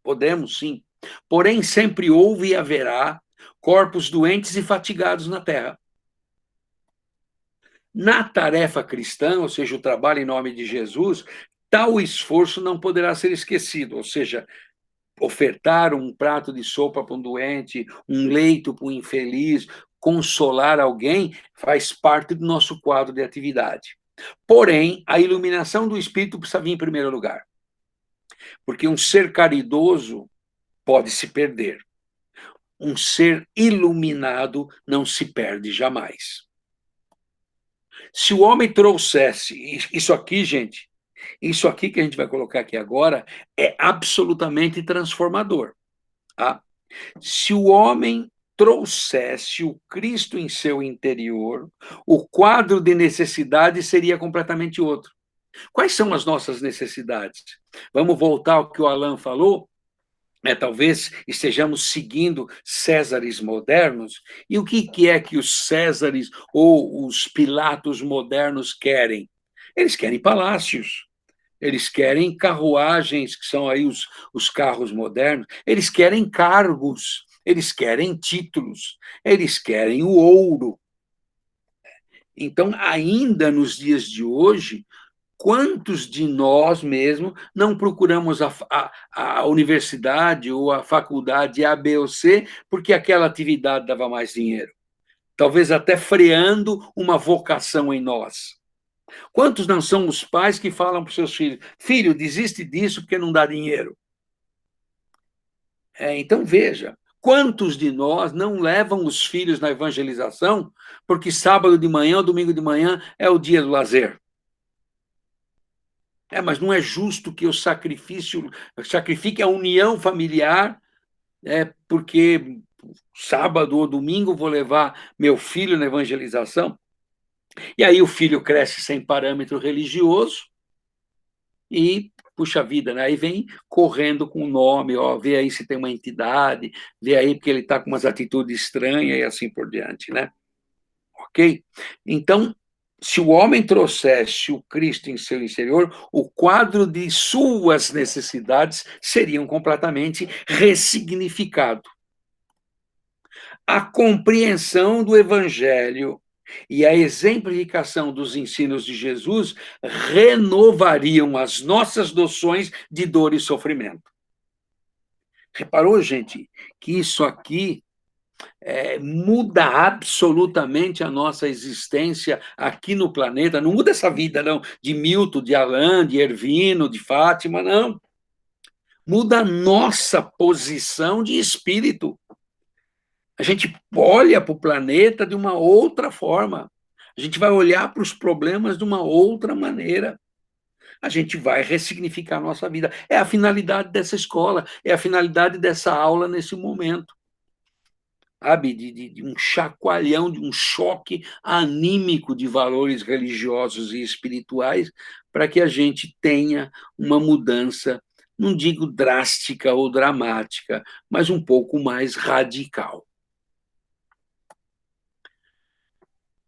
Podemos, sim. Porém, sempre houve e haverá corpos doentes e fatigados na terra. Na tarefa cristã, ou seja, o trabalho em nome de Jesus, tal esforço não poderá ser esquecido, ou seja, ofertar um prato de sopa para um doente, um leito para um infeliz, consolar alguém, faz parte do nosso quadro de atividade. Porém, a iluminação do Espírito precisa vir em primeiro lugar, porque um ser caridoso pode se perder. Um ser iluminado não se perde jamais. Se o homem trouxesse isso aqui, gente, isso aqui que a gente vai colocar aqui agora é absolutamente transformador. Tá? Se o homem trouxesse o Cristo em seu interior, o quadro de necessidade seria completamente outro. Quais são as nossas necessidades? Vamos voltar ao que o Alan falou? Talvez estejamos seguindo Césares modernos. E o que é que os Césares ou os Pilatos modernos querem? Eles querem palácios. Eles querem carruagens, que são aí os carros modernos. Eles querem cargos. Eles querem títulos. Eles querem o ouro. Então, ainda nos dias de hoje, quantos de nós mesmo não procuramos a universidade ou a faculdade A, B ou C porque aquela atividade dava mais dinheiro? Talvez até freando uma vocação em nós. Quantos não são os pais que falam para os seus filhos: filho, desiste disso porque não dá dinheiro? Então, veja, quantos de nós não levam os filhos na evangelização porque sábado de manhã ou domingo de manhã é o dia do lazer? Mas não é justo que eu sacrifique a união familiar, porque sábado ou domingo vou levar meu filho na evangelização. E aí o filho cresce sem parâmetro religioso e, puxa vida, né? Aí vem correndo com o nome, vê aí se tem uma entidade, vê aí porque ele está com umas atitudes estranhas e assim por diante, né? Ok? Então, se o homem trouxesse o Cristo em seu interior, o quadro de suas necessidades seriam completamente ressignificado. A compreensão do Evangelho e a exemplificação dos ensinos de Jesus renovariam as nossas noções de dor e sofrimento. Reparou, gente, que isso aqui muda absolutamente a nossa existência aqui no planeta. Não muda essa vida, não, de Milton, de Alain, de Ervino, de Fátima, não. Muda a nossa posição de espírito. A gente olha para o planeta de uma outra forma. A gente vai olhar para os problemas de uma outra maneira. A gente vai ressignificar a nossa vida. É a finalidade dessa escola, é a finalidade dessa aula nesse momento. sabe, de um chacoalhão, de um choque anímico de valores religiosos e espirituais, para que a gente tenha uma mudança, não digo drástica ou dramática, mas um pouco mais radical.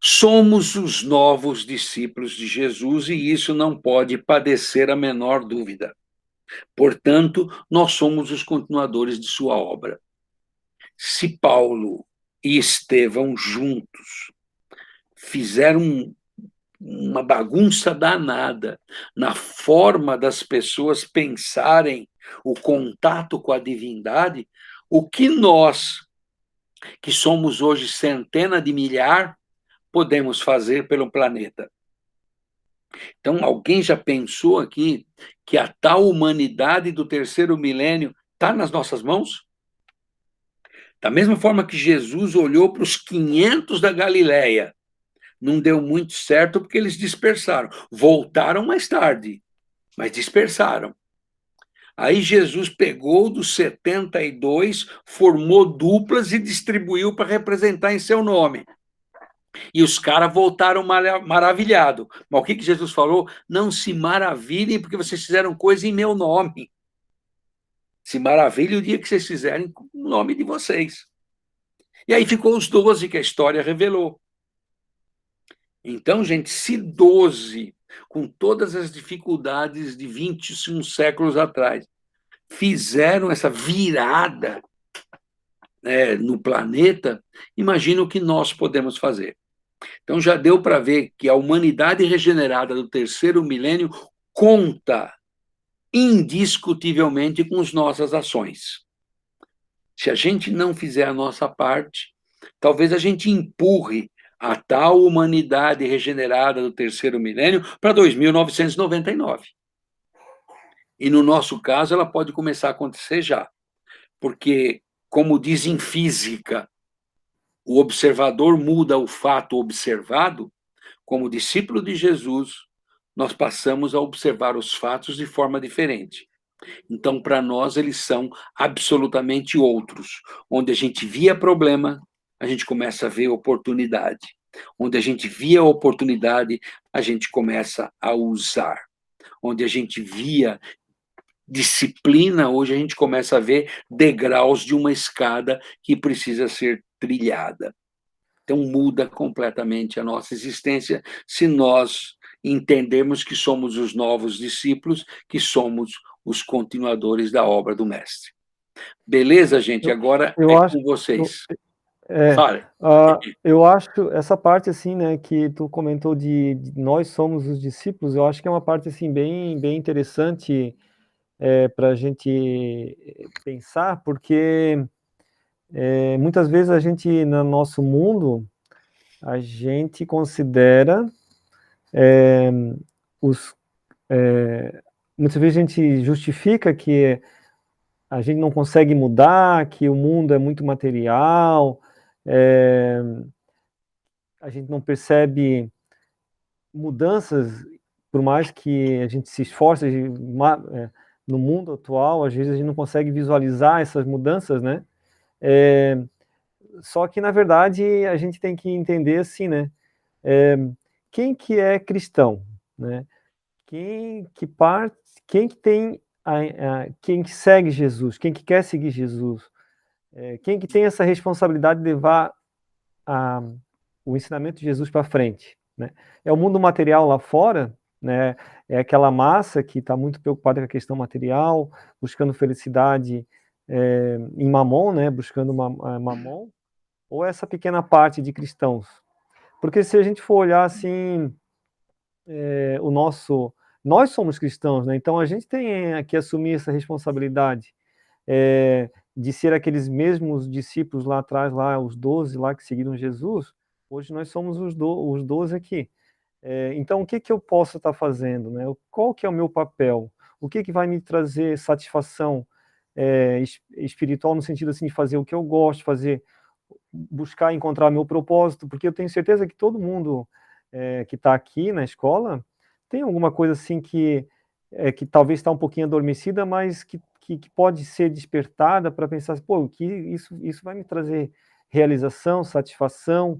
Somos os novos discípulos de Jesus e isso não pode padecer a menor dúvida. Portanto, nós somos os continuadores de sua obra. Se Paulo e Estevão juntos fizeram uma bagunça danada na forma das pessoas pensarem o contato com a divindade, o que nós, que somos hoje centena de milhar, podemos fazer pelo planeta? Então, alguém já pensou aqui que a tal humanidade do terceiro milênio está nas nossas mãos? Da mesma forma que Jesus olhou para os 500 da Galileia, não deu muito certo porque eles dispersaram. Voltaram mais tarde, mas dispersaram. Aí Jesus pegou dos 72, formou duplas e distribuiu para representar em seu nome. E os caras voltaram maravilhados. Mas o que Jesus falou? Não se maravilhem porque vocês fizeram coisa em meu nome. Se maravilhem o dia que vocês fizerem o nome de vocês. E aí ficou os 12 que a história revelou. Então, gente, se 12, com todas as dificuldades de 21 séculos atrás, fizeram essa virada, né, no planeta, imagina o que nós podemos fazer. Então, já deu para ver que a humanidade regenerada do terceiro milênio conta indiscutivelmente com as nossas ações. Se a gente não fizer a nossa parte, talvez a gente empurre a tal humanidade regenerada do terceiro milênio para 2999. E no nosso caso, ela pode começar a acontecer já. Porque, como diz em física, o observador muda o fato observado. Como discípulo de Jesus, nós passamos a observar os fatos de forma diferente. Então, para nós, eles são absolutamente outros. Onde a gente via problema, a gente começa a ver oportunidade. Onde a gente via oportunidade, a gente começa a usar. Onde a gente via disciplina, hoje a gente começa a ver degraus de uma escada que precisa ser trilhada. Então, muda completamente a nossa existência se nós entendermos que somos os novos discípulos, que somos os continuadores da obra do Mestre. Beleza, gente? Agora eu é acho, com vocês. é, Fale. eu acho essa parte assim, né, que tu comentou de nós somos os discípulos, eu acho que é uma parte assim bem interessante para a gente pensar, porque muitas vezes a gente no nosso mundo a gente considera os muitas vezes a gente justifica que a gente não consegue mudar, que o mundo é muito material, é, a gente não percebe mudanças, por mais que a gente se esforce no mundo atual, às vezes a gente não consegue visualizar essas mudanças, né? É, só que, na verdade, a gente tem que entender assim, né? É, quem que é cristão, né? Quem que tem, quem que segue Jesus, quem que quer seguir Jesus, quem que tem essa responsabilidade de levar a, o ensinamento de Jesus para frente, né? É o mundo material lá fora, né? É aquela massa que está muito preocupada com a questão material, buscando felicidade em mamon, né? Buscando mamon, ou essa pequena parte de cristãos? Porque se a gente for olhar assim, o nosso, nós somos cristãos, né? Então a gente tem que assumir essa responsabilidade de ser aqueles mesmos discípulos lá atrás, lá os 12 lá que seguiram Jesus. Hoje nós somos os 12 aqui. Então o que que eu posso estar fazendo, né? Qual que é o meu papel? O que que vai me trazer satisfação espiritual no sentido assim de fazer o que eu gosto, fazer, buscar encontrar meu propósito, porque eu tenho certeza que todo mundo que está aqui na escola tem alguma coisa assim que talvez está um pouquinho adormecida, mas que pode ser despertada para pensar, pô, que isso vai me trazer realização, satisfação.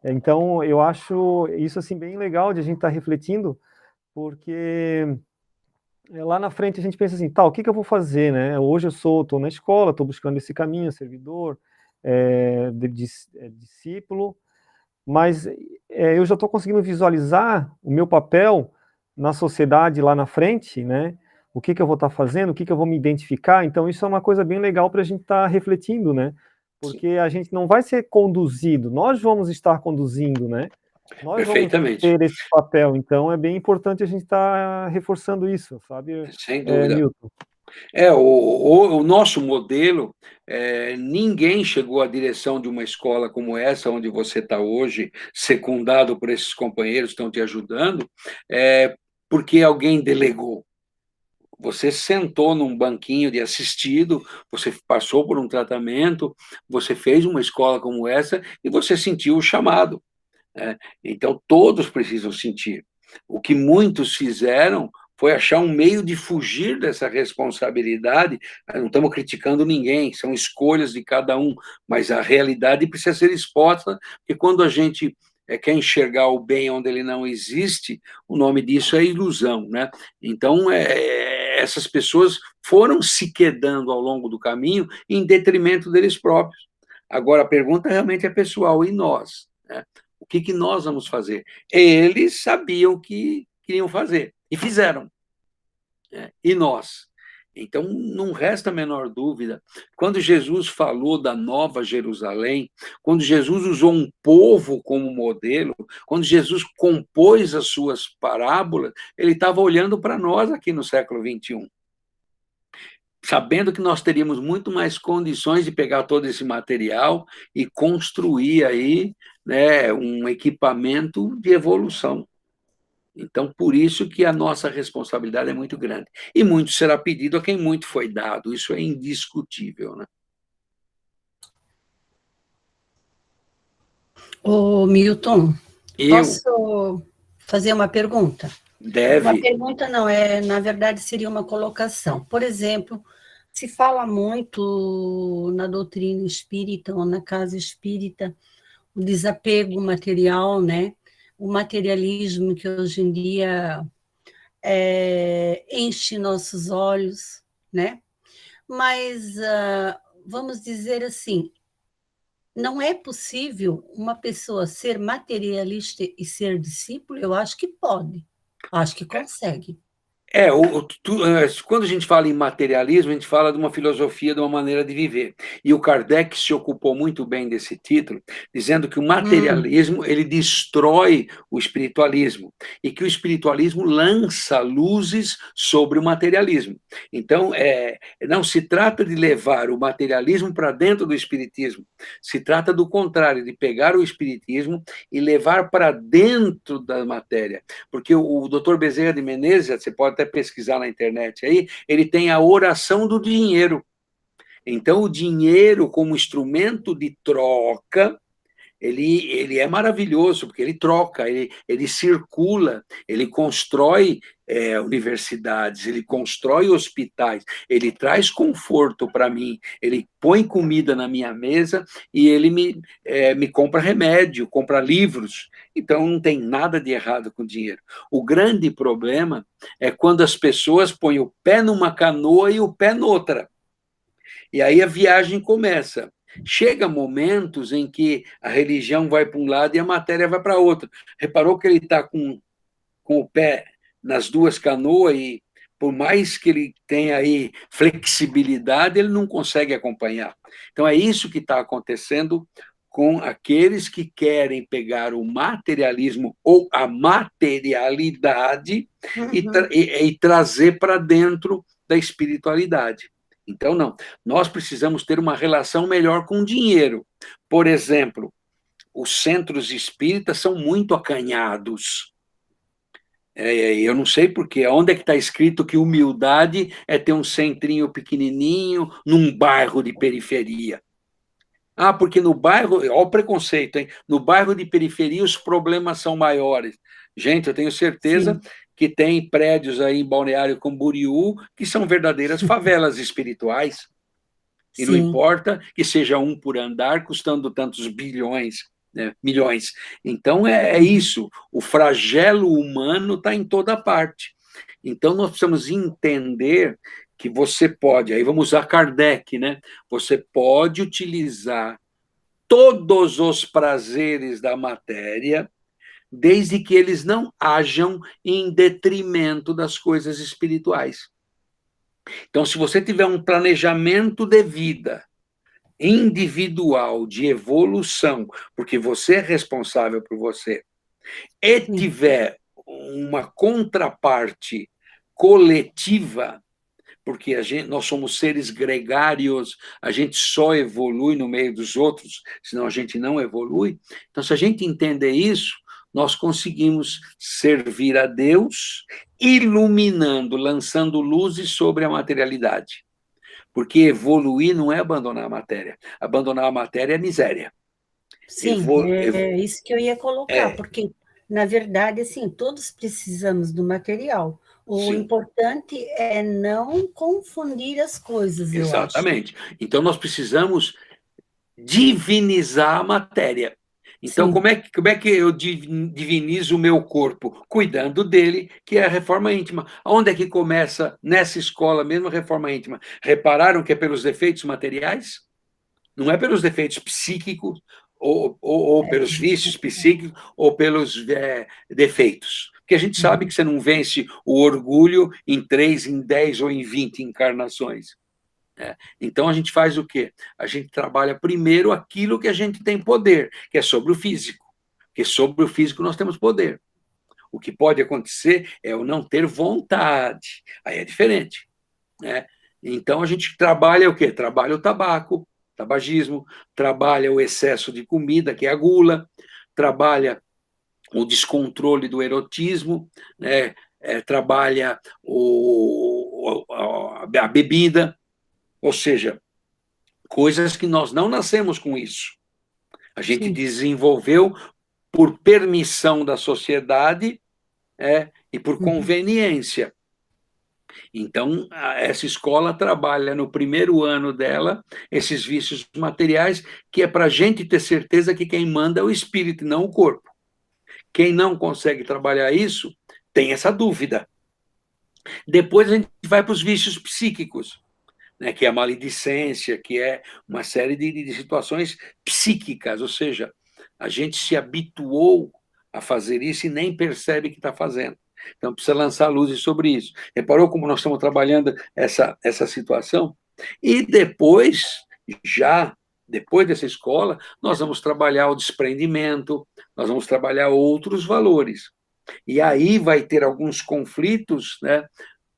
Então, eu acho isso assim bem legal de a gente estar refletindo, porque lá na frente a gente pensa assim, tá, o que que eu vou fazer, né? Hoje eu estou na escola, estou buscando esse caminho, servidor, discípulo, mas eu já estou conseguindo visualizar o meu papel na sociedade lá na frente, né? O que que eu vou estar fazendo, o que que eu vou me identificar. Então, isso é uma coisa bem legal para a gente estar refletindo, né? Porque a gente não vai ser conduzido, nós vamos estar conduzindo, né? Nós vamos Perfeitamente, ter esse papel. Então, é bem importante a gente estar reforçando isso, sabe, sem dúvida. Milton? O nosso modelo, ninguém chegou à direção de uma escola como essa, onde você está hoje, secundado por esses companheiros que estão te ajudando, porque alguém delegou. Você sentou num banquinho de assistido, você passou por um tratamento, você fez uma escola como essa e você sentiu o chamado, né? Então, todos precisam sentir. O que muitos fizeram foi achar um meio de fugir dessa responsabilidade. Não estamos criticando ninguém, são escolhas de cada um, mas a realidade precisa ser exposta, porque quando a gente quer enxergar o bem onde ele não existe, o nome disso é ilusão, né? Então, essas pessoas foram se quedando ao longo do caminho em detrimento deles próprios. Agora, a pergunta realmente é pessoal, e nós, né? O que que nós vamos fazer? Eles sabiam que queriam fazer e fizeram, né? E nós? Então, não resta a menor dúvida. Quando Jesus falou da Nova Jerusalém, quando Jesus usou um povo como modelo, quando Jesus compôs as suas parábolas, ele estava olhando para nós aqui no século XXI, sabendo que nós teríamos muito mais condições de pegar todo esse material e construir aí, né, um equipamento de evolução. Então, por isso que a nossa responsabilidade é muito grande. E muito será pedido a quem muito foi dado, isso é indiscutível, né? Ô, Milton, Eu posso fazer uma pergunta? Uma deve, pergunta não, na verdade seria uma colocação. Por exemplo, se fala muito na doutrina espírita ou na casa espírita o desapego material, né? O materialismo que hoje em dia enche nossos olhos, né? Mas vamos dizer assim, não é possível uma pessoa ser materialista e ser discípulo? Eu acho que pode, acho que consegue. quando a gente fala em materialismo, a gente fala de uma filosofia, de uma maneira de viver. E o Kardec se ocupou muito bem desse título, dizendo que o materialismo ele destrói o espiritualismo e que o espiritualismo lança luzes sobre o materialismo. Então, não se trata de levar o materialismo para dentro do espiritismo, se trata do contrário, de pegar o espiritismo e levar para dentro da matéria. Porque o Dr. Bezerra de Menezes, você pode até pesquisar na internet aí, ele tem a oração do dinheiro. Então, o dinheiro como instrumento de troca, ele é maravilhoso, porque ele troca, ele circula, ele constrói universidades, ele constrói hospitais, ele traz conforto para mim, ele põe comida na minha mesa e ele me compra remédio, compra livros. Então, não tem nada de errado com dinheiro. O grande problema é quando as pessoas põem o pé numa canoa e o pé noutra. E aí a viagem começa. Chega momentos em que a religião vai para um lado e a matéria vai para outro. Reparou que ele está com o pé nas duas canoas e, por mais que ele tenha aí flexibilidade, ele não consegue acompanhar. Então, é isso que está acontecendo com aqueles que querem pegar o materialismo ou a materialidade e trazer para dentro da espiritualidade. Então, não. Nós precisamos ter uma relação melhor com o dinheiro. Por exemplo, os centros espíritas são muito acanhados. Eu não sei porquê. Onde é que está escrito que humildade é ter um centrinho pequenininho num bairro de periferia? Ah, porque no bairro, olha o preconceito, hein? No bairro de periferia os problemas são maiores. Gente, eu tenho certeza Sim. que tem prédios aí em Balneário Camboriú que são verdadeiras favelas espirituais. E não Sim. importa que seja um por andar, custando tantos bilhões, né, milhões. Então, é isso. O flagelo humano está em toda parte. Então, nós precisamos entender que você pode, aí vamos usar Kardec, né? Você pode utilizar todos os prazeres da matéria, desde que eles não hajam em detrimento das coisas espirituais. Então, se você tiver um planejamento de vida individual, de evolução, porque você é responsável por você, e tiver uma contraparte coletiva, porque nós somos seres gregários, a gente só evolui no meio dos outros, senão a gente não evolui. Então, se a gente entender isso, nós conseguimos servir a Deus, iluminando, lançando luzes sobre a materialidade. Porque evoluir não é abandonar a matéria. Abandonar a matéria é miséria. Sim, é isso que eu ia colocar, porque, na verdade, assim, todos precisamos do material. O Sim. importante é não confundir as coisas, eu acho. Exatamente. Então, nós precisamos divinizar a matéria. Então, Sim. como é que eu divinizo o meu corpo? Cuidando dele, que é a reforma íntima. Onde é que começa, nessa escola mesmo, a reforma íntima? Repararam que é pelos defeitos materiais? Não é pelos defeitos psíquicos, ou pelos vícios psíquicos, ou pelos defeitos. Porque a gente sabe que você não vence o orgulho em 3, em 10 ou em 20 encarnações. Então, a gente faz o quê? A gente trabalha primeiro aquilo que a gente tem poder, que é sobre o físico. Porque sobre o físico nós temos poder. O que pode acontecer é o não ter vontade. Aí é diferente. Né? Então, a gente trabalha o quê? Trabalha o tabaco, tabagismo, trabalha o excesso de comida, que é a gula, trabalha o descontrole do erotismo, né? Trabalha a bebida, ou seja, coisas que nós não nascemos com isso. A gente desenvolveu por permissão da sociedade e por conveniência. Então, essa escola trabalha no primeiro ano dela esses vícios materiais, que é para a gente ter certeza que quem manda é o espírito, não o corpo. Quem não consegue trabalhar isso, tem essa dúvida. Depois a gente vai para os vícios psíquicos, né, que é a maledicência, que é uma série de situações psíquicas, ou seja, a gente se habituou a fazer isso e nem percebe que está fazendo. Então, precisa lançar luzes sobre isso. Reparou como nós estamos trabalhando essa situação? E depois, depois dessa escola, nós vamos trabalhar o desprendimento, nós vamos trabalhar outros valores. E aí vai ter alguns conflitos, né?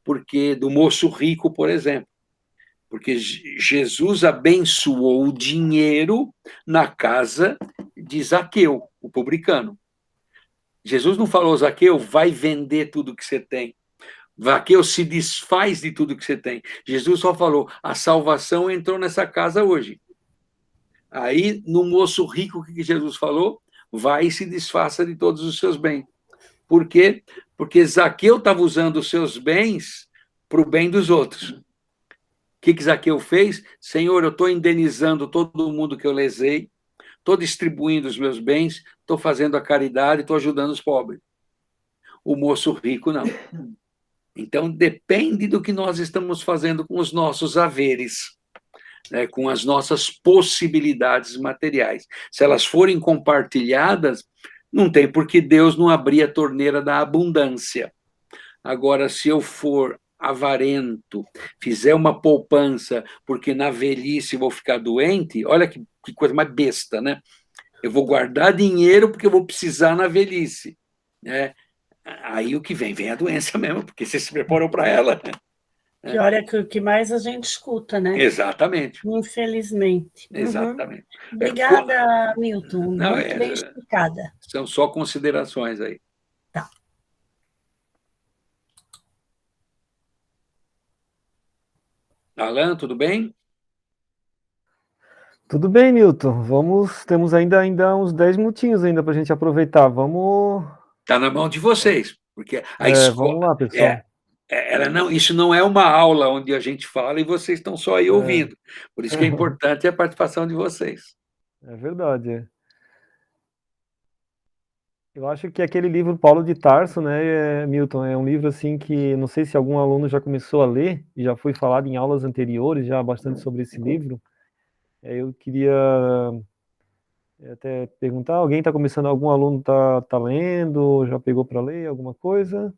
Porque do moço rico, por exemplo. Porque Jesus abençoou o dinheiro na casa de Zaqueu, o publicano. Jesus não falou, Zaqueu, vai vender tudo que você tem. Zaqueu, se desfaz de tudo que você tem. Jesus só falou, a salvação entrou nessa casa hoje. Aí, no moço rico, o que Jesus falou? Vai e se desfaça de todos os seus bens. Por quê? Porque Zaqueu estava usando os seus bens para o bem dos outros. O que Zaqueu fez? Senhor, eu estou indenizando todo mundo que eu lesei, estou distribuindo os meus bens, estou fazendo a caridade, estou ajudando os pobres. O moço rico, não. Então, depende do que nós estamos fazendo com os nossos haveres, né, com as nossas possibilidades materiais. Se elas forem compartilhadas, não tem por que Deus não abrir a torneira da abundância. Agora, se eu for avarento, fizer uma poupança, porque na velhice vou ficar doente, olha que coisa mais besta, né? Eu vou guardar dinheiro porque eu vou precisar na velhice. Né? Aí o que vem a doença mesmo, porque você se preparou para ela. Que olha que o que mais a gente escuta, né? Exatamente. Infelizmente. Exatamente. Obrigada, Milton. Não, muito bem explicada. São só considerações aí. Tá. Alan, tudo bem? Tudo bem, Milton. Temos ainda uns 10 minutinhos ainda para a gente aproveitar. Vamos. Está na mão de vocês, porque a escola. Vamos lá, pessoal. Isso não é uma aula onde a gente fala e vocês estão só aí É, ouvindo. Por isso que é importante a participação de vocês. é verdade. Eu acho que aquele livro Paulo de Tarso, né, Milton, é um livro assim que não sei se algum aluno já começou a ler e já foi falado em aulas anteriores já bastante sobre esse livro. Eu queria até perguntar, alguém está começando, algum aluno tá lendo, já pegou para ler alguma coisa?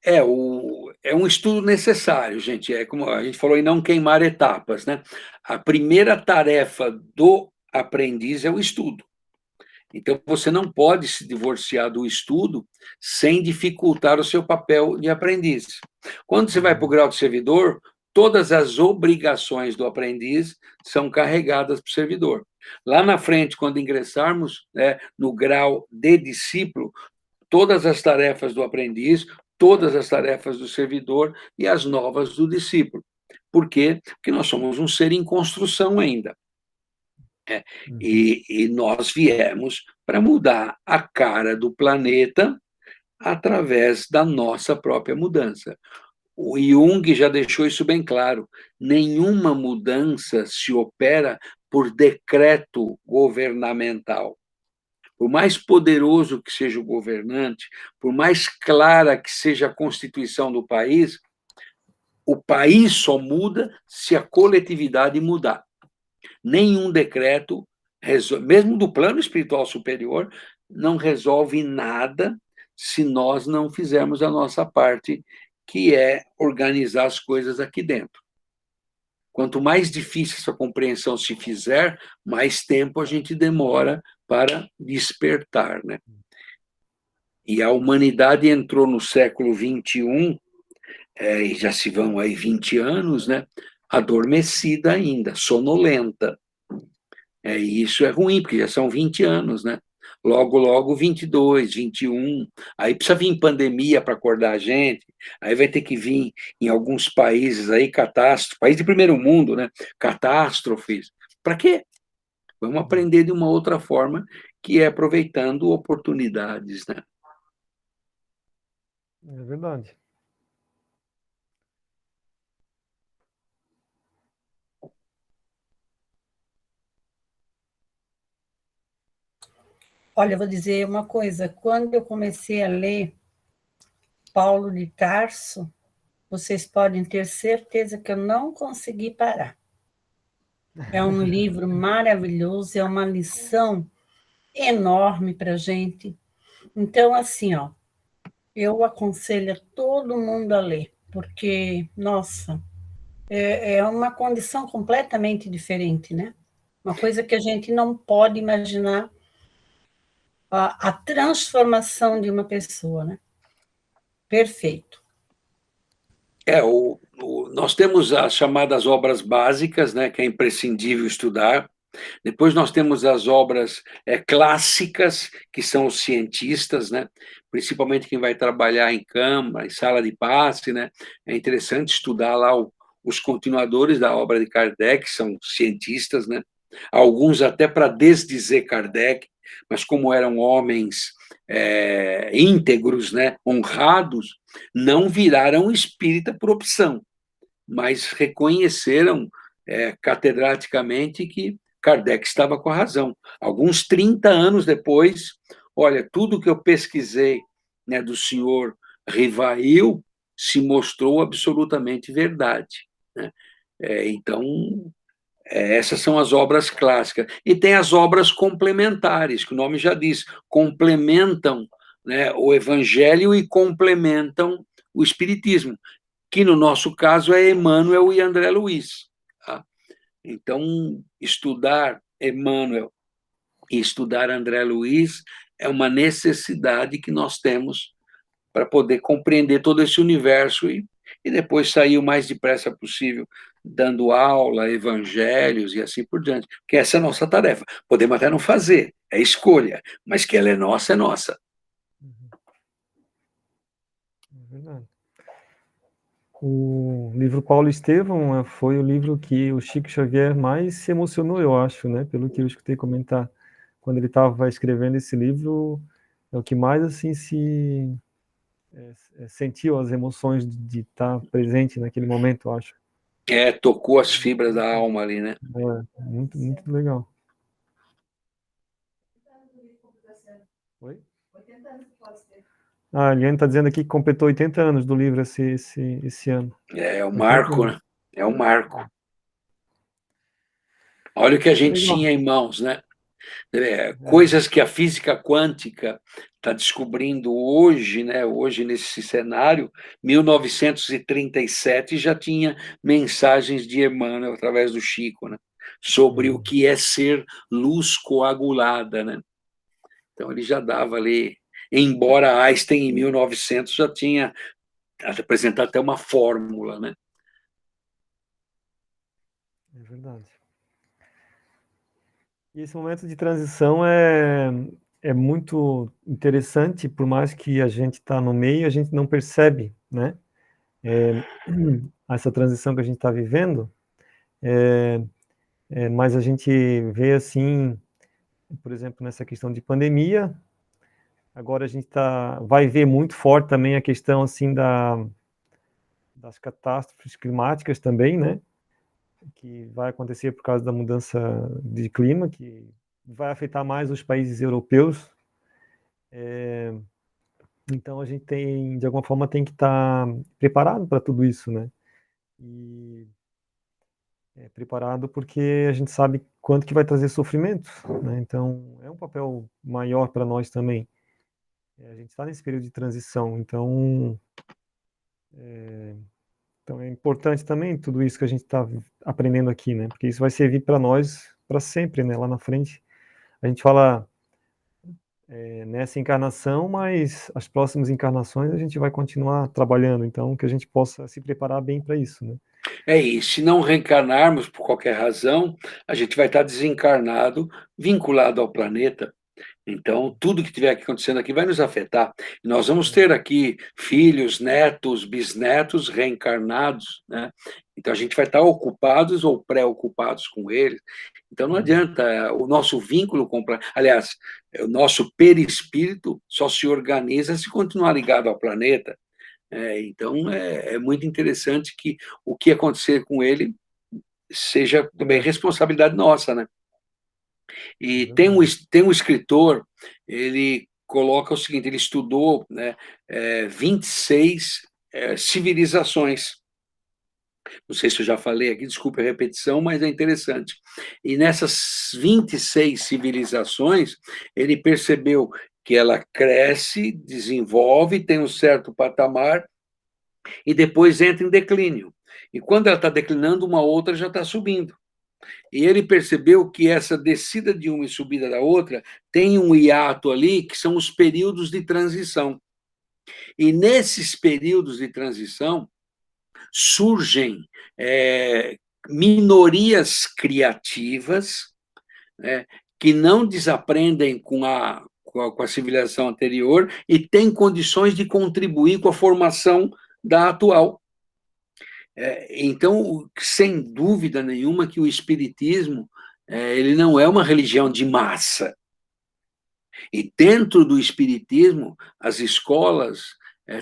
É um estudo necessário, gente. É como a gente falou em não queimar etapas, né? A primeira tarefa do aprendiz é o estudo. Então, você não pode se divorciar do estudo sem dificultar o seu papel de aprendiz. Quando você vai para o grau de servidor, todas as obrigações do aprendiz são carregadas para o servidor. Lá na frente, quando ingressarmos, né, no grau de discípulo, todas as tarefas do aprendiz, todas as tarefas do servidor e as novas do discípulo. Por quê? Porque nós somos um ser em construção ainda. E nós viemos para mudar a cara do planeta através da nossa própria mudança. O Jung já deixou isso bem claro. Nenhuma mudança se opera por decreto governamental. Por mais poderoso que seja o governante, por mais clara que seja a constituição do país, o país só muda se a coletividade mudar. Nenhum decreto, mesmo do plano espiritual superior, não resolve nada se nós não fizermos a nossa parte, que é organizar as coisas aqui dentro. Quanto mais difícil essa compreensão se fizer, mais tempo a gente demora para despertar, né? E a humanidade entrou no século XXI, e já se vão aí 20 anos, né? Adormecida ainda, sonolenta. E isso é ruim, porque já são 20 anos, né? Logo, logo, 22, 21. Aí precisa vir pandemia para acordar a gente. Aí vai ter que vir, em alguns países aí, catástrofe. País de primeiro mundo, né? Catástrofes. Para quê? Vamos aprender de uma outra forma, que é aproveitando oportunidades, né? É verdade. Olha, eu vou dizer uma coisa. Quando eu comecei a ler Paulo de Tarso, vocês podem ter certeza que eu não consegui parar. É um livro maravilhoso, é uma lição enorme para a gente. Então, assim, ó, eu aconselho a todo mundo a ler, porque, nossa, é uma condição completamente diferente, né? Uma coisa que a gente não pode imaginar a transformação de uma pessoa, né? Perfeito. Nós temos as chamadas obras básicas, né, que é imprescindível estudar. Depois nós temos as obras clássicas, que são os cientistas, né? Principalmente quem vai trabalhar em cama, em sala de passe, né? É interessante estudar lá os continuadores da obra de Kardec, que são cientistas, né? Alguns até para desdizer Kardec, mas como eram homens íntegros, né? Honrados, não viraram espírita por opção, mas reconheceram catedraticamente que Kardec estava com a razão. Alguns 30 anos depois, olha, tudo que eu pesquisei, né, do senhor Rivail se mostrou absolutamente verdade, né? Então, essas são as obras clássicas. E tem as obras complementares, que o nome já diz, complementam, né, o Evangelho e complementam o Espiritismo, que no nosso caso é Emmanuel e André Luiz. Tá? Então, estudar Emmanuel e estudar André Luiz é uma necessidade que nós temos para poder compreender todo esse universo e depois sair o mais depressa possível, dando aula, evangelhos e assim por diante, porque essa é a nossa tarefa. Podemos até não fazer, é escolha, mas que ela é nossa, é nossa. É verdade. O livro Paulo Estevão foi o livro que o Chico Xavier mais se emocionou, eu acho, né? Pelo que eu escutei comentar quando ele estava escrevendo esse livro, é o que mais assim sentiu as emoções de estar presente naquele momento, eu acho. Tocou as fibras da alma ali, né? Muito, muito legal. Oi? 80 anos pode ser. A Eliane está dizendo aqui que completou 80 anos do livro esse ano. É um marco, né? É um marco. Olha o que a gente tinha em mãos, né? Coisas que a física quântica está descobrindo hoje, né? Hoje, nesse cenário, 1937 já tinha mensagens de Emmanuel através do Chico, né? Sobre o que é ser luz coagulada, né? Então, ele já dava ali, embora Einstein, em 1900, já tinha apresentado até uma fórmula, né? É verdade. E esse momento de transição é muito interessante, por mais que a gente está no meio, a gente não percebe, né? Essa transição que a gente está vivendo, mas a gente vê assim, por exemplo, nessa questão de pandemia, agora a gente vai ver muito forte também a questão assim das catástrofes climáticas também, né? Que vai acontecer por causa da mudança de clima, que vai afetar mais os países europeus. Então a gente tem, de alguma forma, tem que estar preparado para tudo isso, né? E preparado porque a gente sabe quanto que vai trazer sofrimento, né? Então é um papel maior para nós também. A gente está nesse período de transição, então é importante também tudo isso que a gente está aprendendo aqui, né? Porque isso vai servir para nós para sempre, né? Lá na frente. A gente fala nessa encarnação, mas as próximas encarnações a gente vai continuar trabalhando, então que a gente possa se preparar bem para isso, né? E se não reencarnarmos por qualquer razão, a gente vai estar desencarnado, vinculado ao planeta. Então, tudo que estiver acontecendo aqui vai nos afetar. E nós vamos ter aqui filhos, netos, bisnetos reencarnados, né? Então, a gente vai estar ocupados ou pré-ocupados com eles. Então, não adianta, o nosso vínculo com... Aliás, o nosso perispírito só se organiza se continuar ligado ao planeta. Então, é muito interessante que o que acontecer com ele seja também responsabilidade nossa, né? E tem um escritor, ele coloca o seguinte, ele estudou, né, 26 civilizações. Não sei se eu já falei aqui, desculpe a repetição, mas é interessante. E nessas 26 civilizações, ele percebeu que ela cresce, desenvolve, tem um certo patamar, e depois entra em declínio. E quando ela está declinando, uma outra já está subindo. E ele percebeu que essa descida de uma e subida da outra tem um hiato ali, que são os períodos de transição. E nesses períodos de transição surgem minorias criativas, né, que não desaprendem com a civilização anterior e têm condições de contribuir com a formação da atual. Então, sem dúvida nenhuma que o espiritismo ele não é uma religião de massa. E dentro do espiritismo, as escolas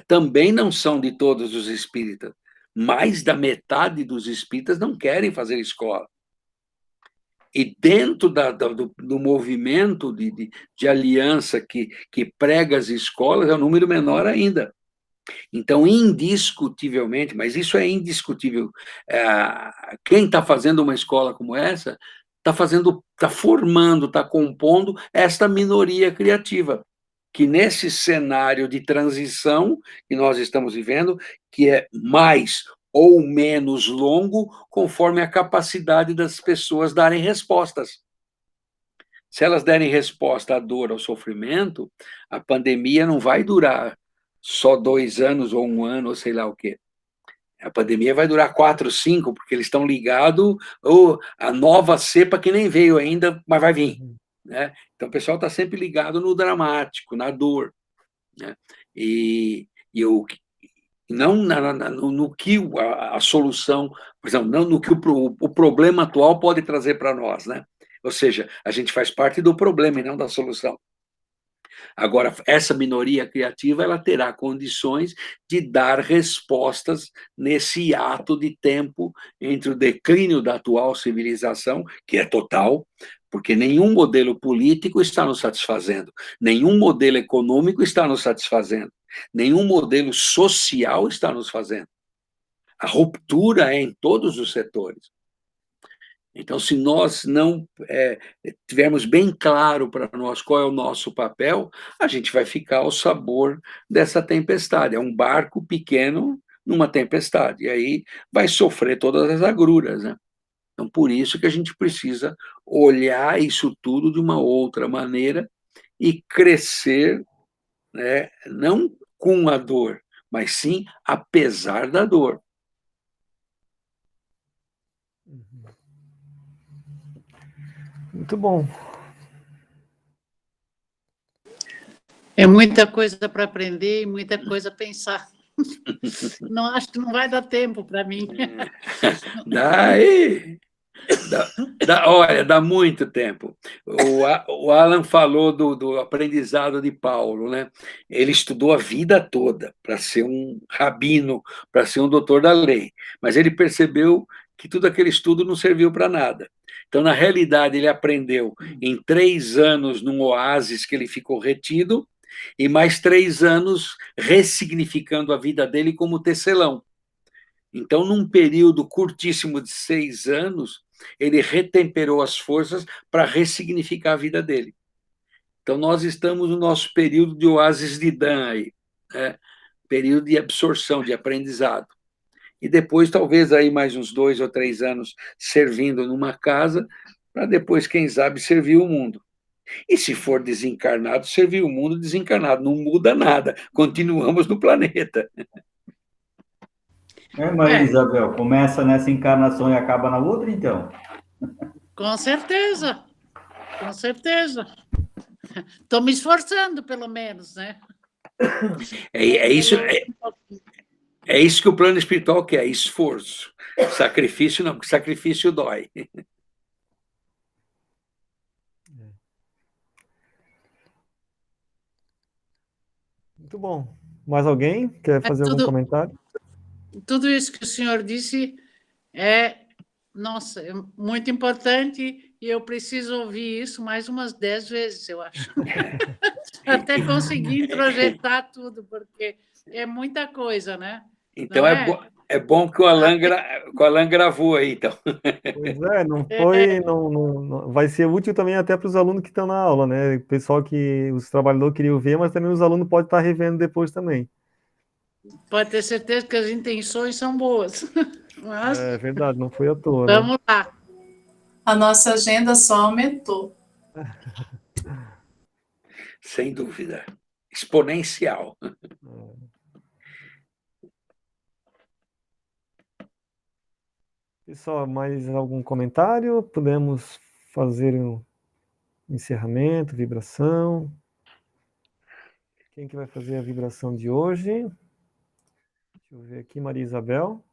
também não são de todos os espíritas. Mais da metade dos espíritas não querem fazer escola. E dentro do movimento de aliança que prega as escolas, é um número menor ainda. Então, indiscutivelmente, mas isso é indiscutível, quem está fazendo uma escola como essa está formando, está compondo esta minoria criativa, que nesse cenário de transição que nós estamos vivendo, que é mais ou menos longo, conforme a capacidade das pessoas darem respostas. Se elas derem resposta à dor, ao sofrimento, a pandemia não vai durar só 2 anos ou 1 ano, ou sei lá o quê. A pandemia vai durar 4, 5, porque eles estão ligados à nova cepa que nem veio ainda, mas vai vir. Né? Então, o pessoal está sempre ligado no dramático, na dor. Né? Não no que a solução, por exemplo, não no que o problema atual pode trazer para nós. Né? Ou seja, a gente faz parte do problema e não da solução. Agora, essa minoria criativa, ela terá condições de dar respostas nesse ato de tempo entre o declínio da atual civilização, que é total, porque nenhum modelo político está nos satisfazendo, nenhum modelo econômico está nos satisfazendo, nenhum modelo social está nos fazendo. A ruptura é em todos os setores. Então, se nós não tivermos bem claro para nós qual é o nosso papel, a gente vai ficar ao sabor dessa tempestade. É um barco pequeno numa tempestade, e aí vai sofrer todas as agruras, né? Então, por isso que a gente precisa olhar isso tudo de uma outra maneira e crescer, né, não com a dor, mas sim apesar da dor. Muito bom. É muita coisa para aprender e muita coisa a pensar. Não acho que não vai dar tempo para mim. Olha, dá muito tempo. O Alan falou do aprendizado de Paulo, né? Ele estudou a vida toda para ser um rabino, para ser um doutor da lei, mas ele percebeu que tudo aquele estudo não serviu para nada. Então, na realidade, ele aprendeu em 3 anos num oásis que ele ficou retido, e mais 3 anos ressignificando a vida dele como tecelão. Então, num período curtíssimo de 6 anos, ele retemperou as forças para ressignificar a vida dele. Então, nós estamos no nosso período de oásis de Dan aí, né? Período de absorção, de aprendizado. E depois, talvez, aí mais uns 2 ou 3 anos servindo numa casa, para depois, quem sabe, servir o mundo. E se for desencarnado, servir o mundo desencarnado. Não muda nada, continuamos no planeta. Maria Isabel, começa nessa encarnação e acaba na outra, então? Com certeza, com certeza. Estou me esforçando, pelo menos, né? É isso que o plano espiritual quer, esforço. Sacrifício não, porque sacrifício dói. Muito bom. Mais alguém quer fazer algum comentário? Tudo isso que o senhor disse é, nossa, é muito importante e eu preciso ouvir isso mais umas 10 vezes, eu acho. Até conseguir introjetar tudo, porque é muita coisa, né? Então é bom que o Alan gravou aí, então. Pois é, não foi, não, vai ser útil também até para os alunos que estão na aula, né? O pessoal que os trabalhadores queriam ver, mas também os alunos podem estar revendo depois também. Pode ter certeza que as intenções são boas. Mas é verdade, não foi à toa. Né? Vamos lá. A nossa agenda só aumentou. Sem dúvida. Exponencial. Pessoal, mais algum comentário? Podemos fazer um encerramento, vibração. Quem que vai fazer a vibração de hoje? Deixa eu ver aqui, Maria Isabel.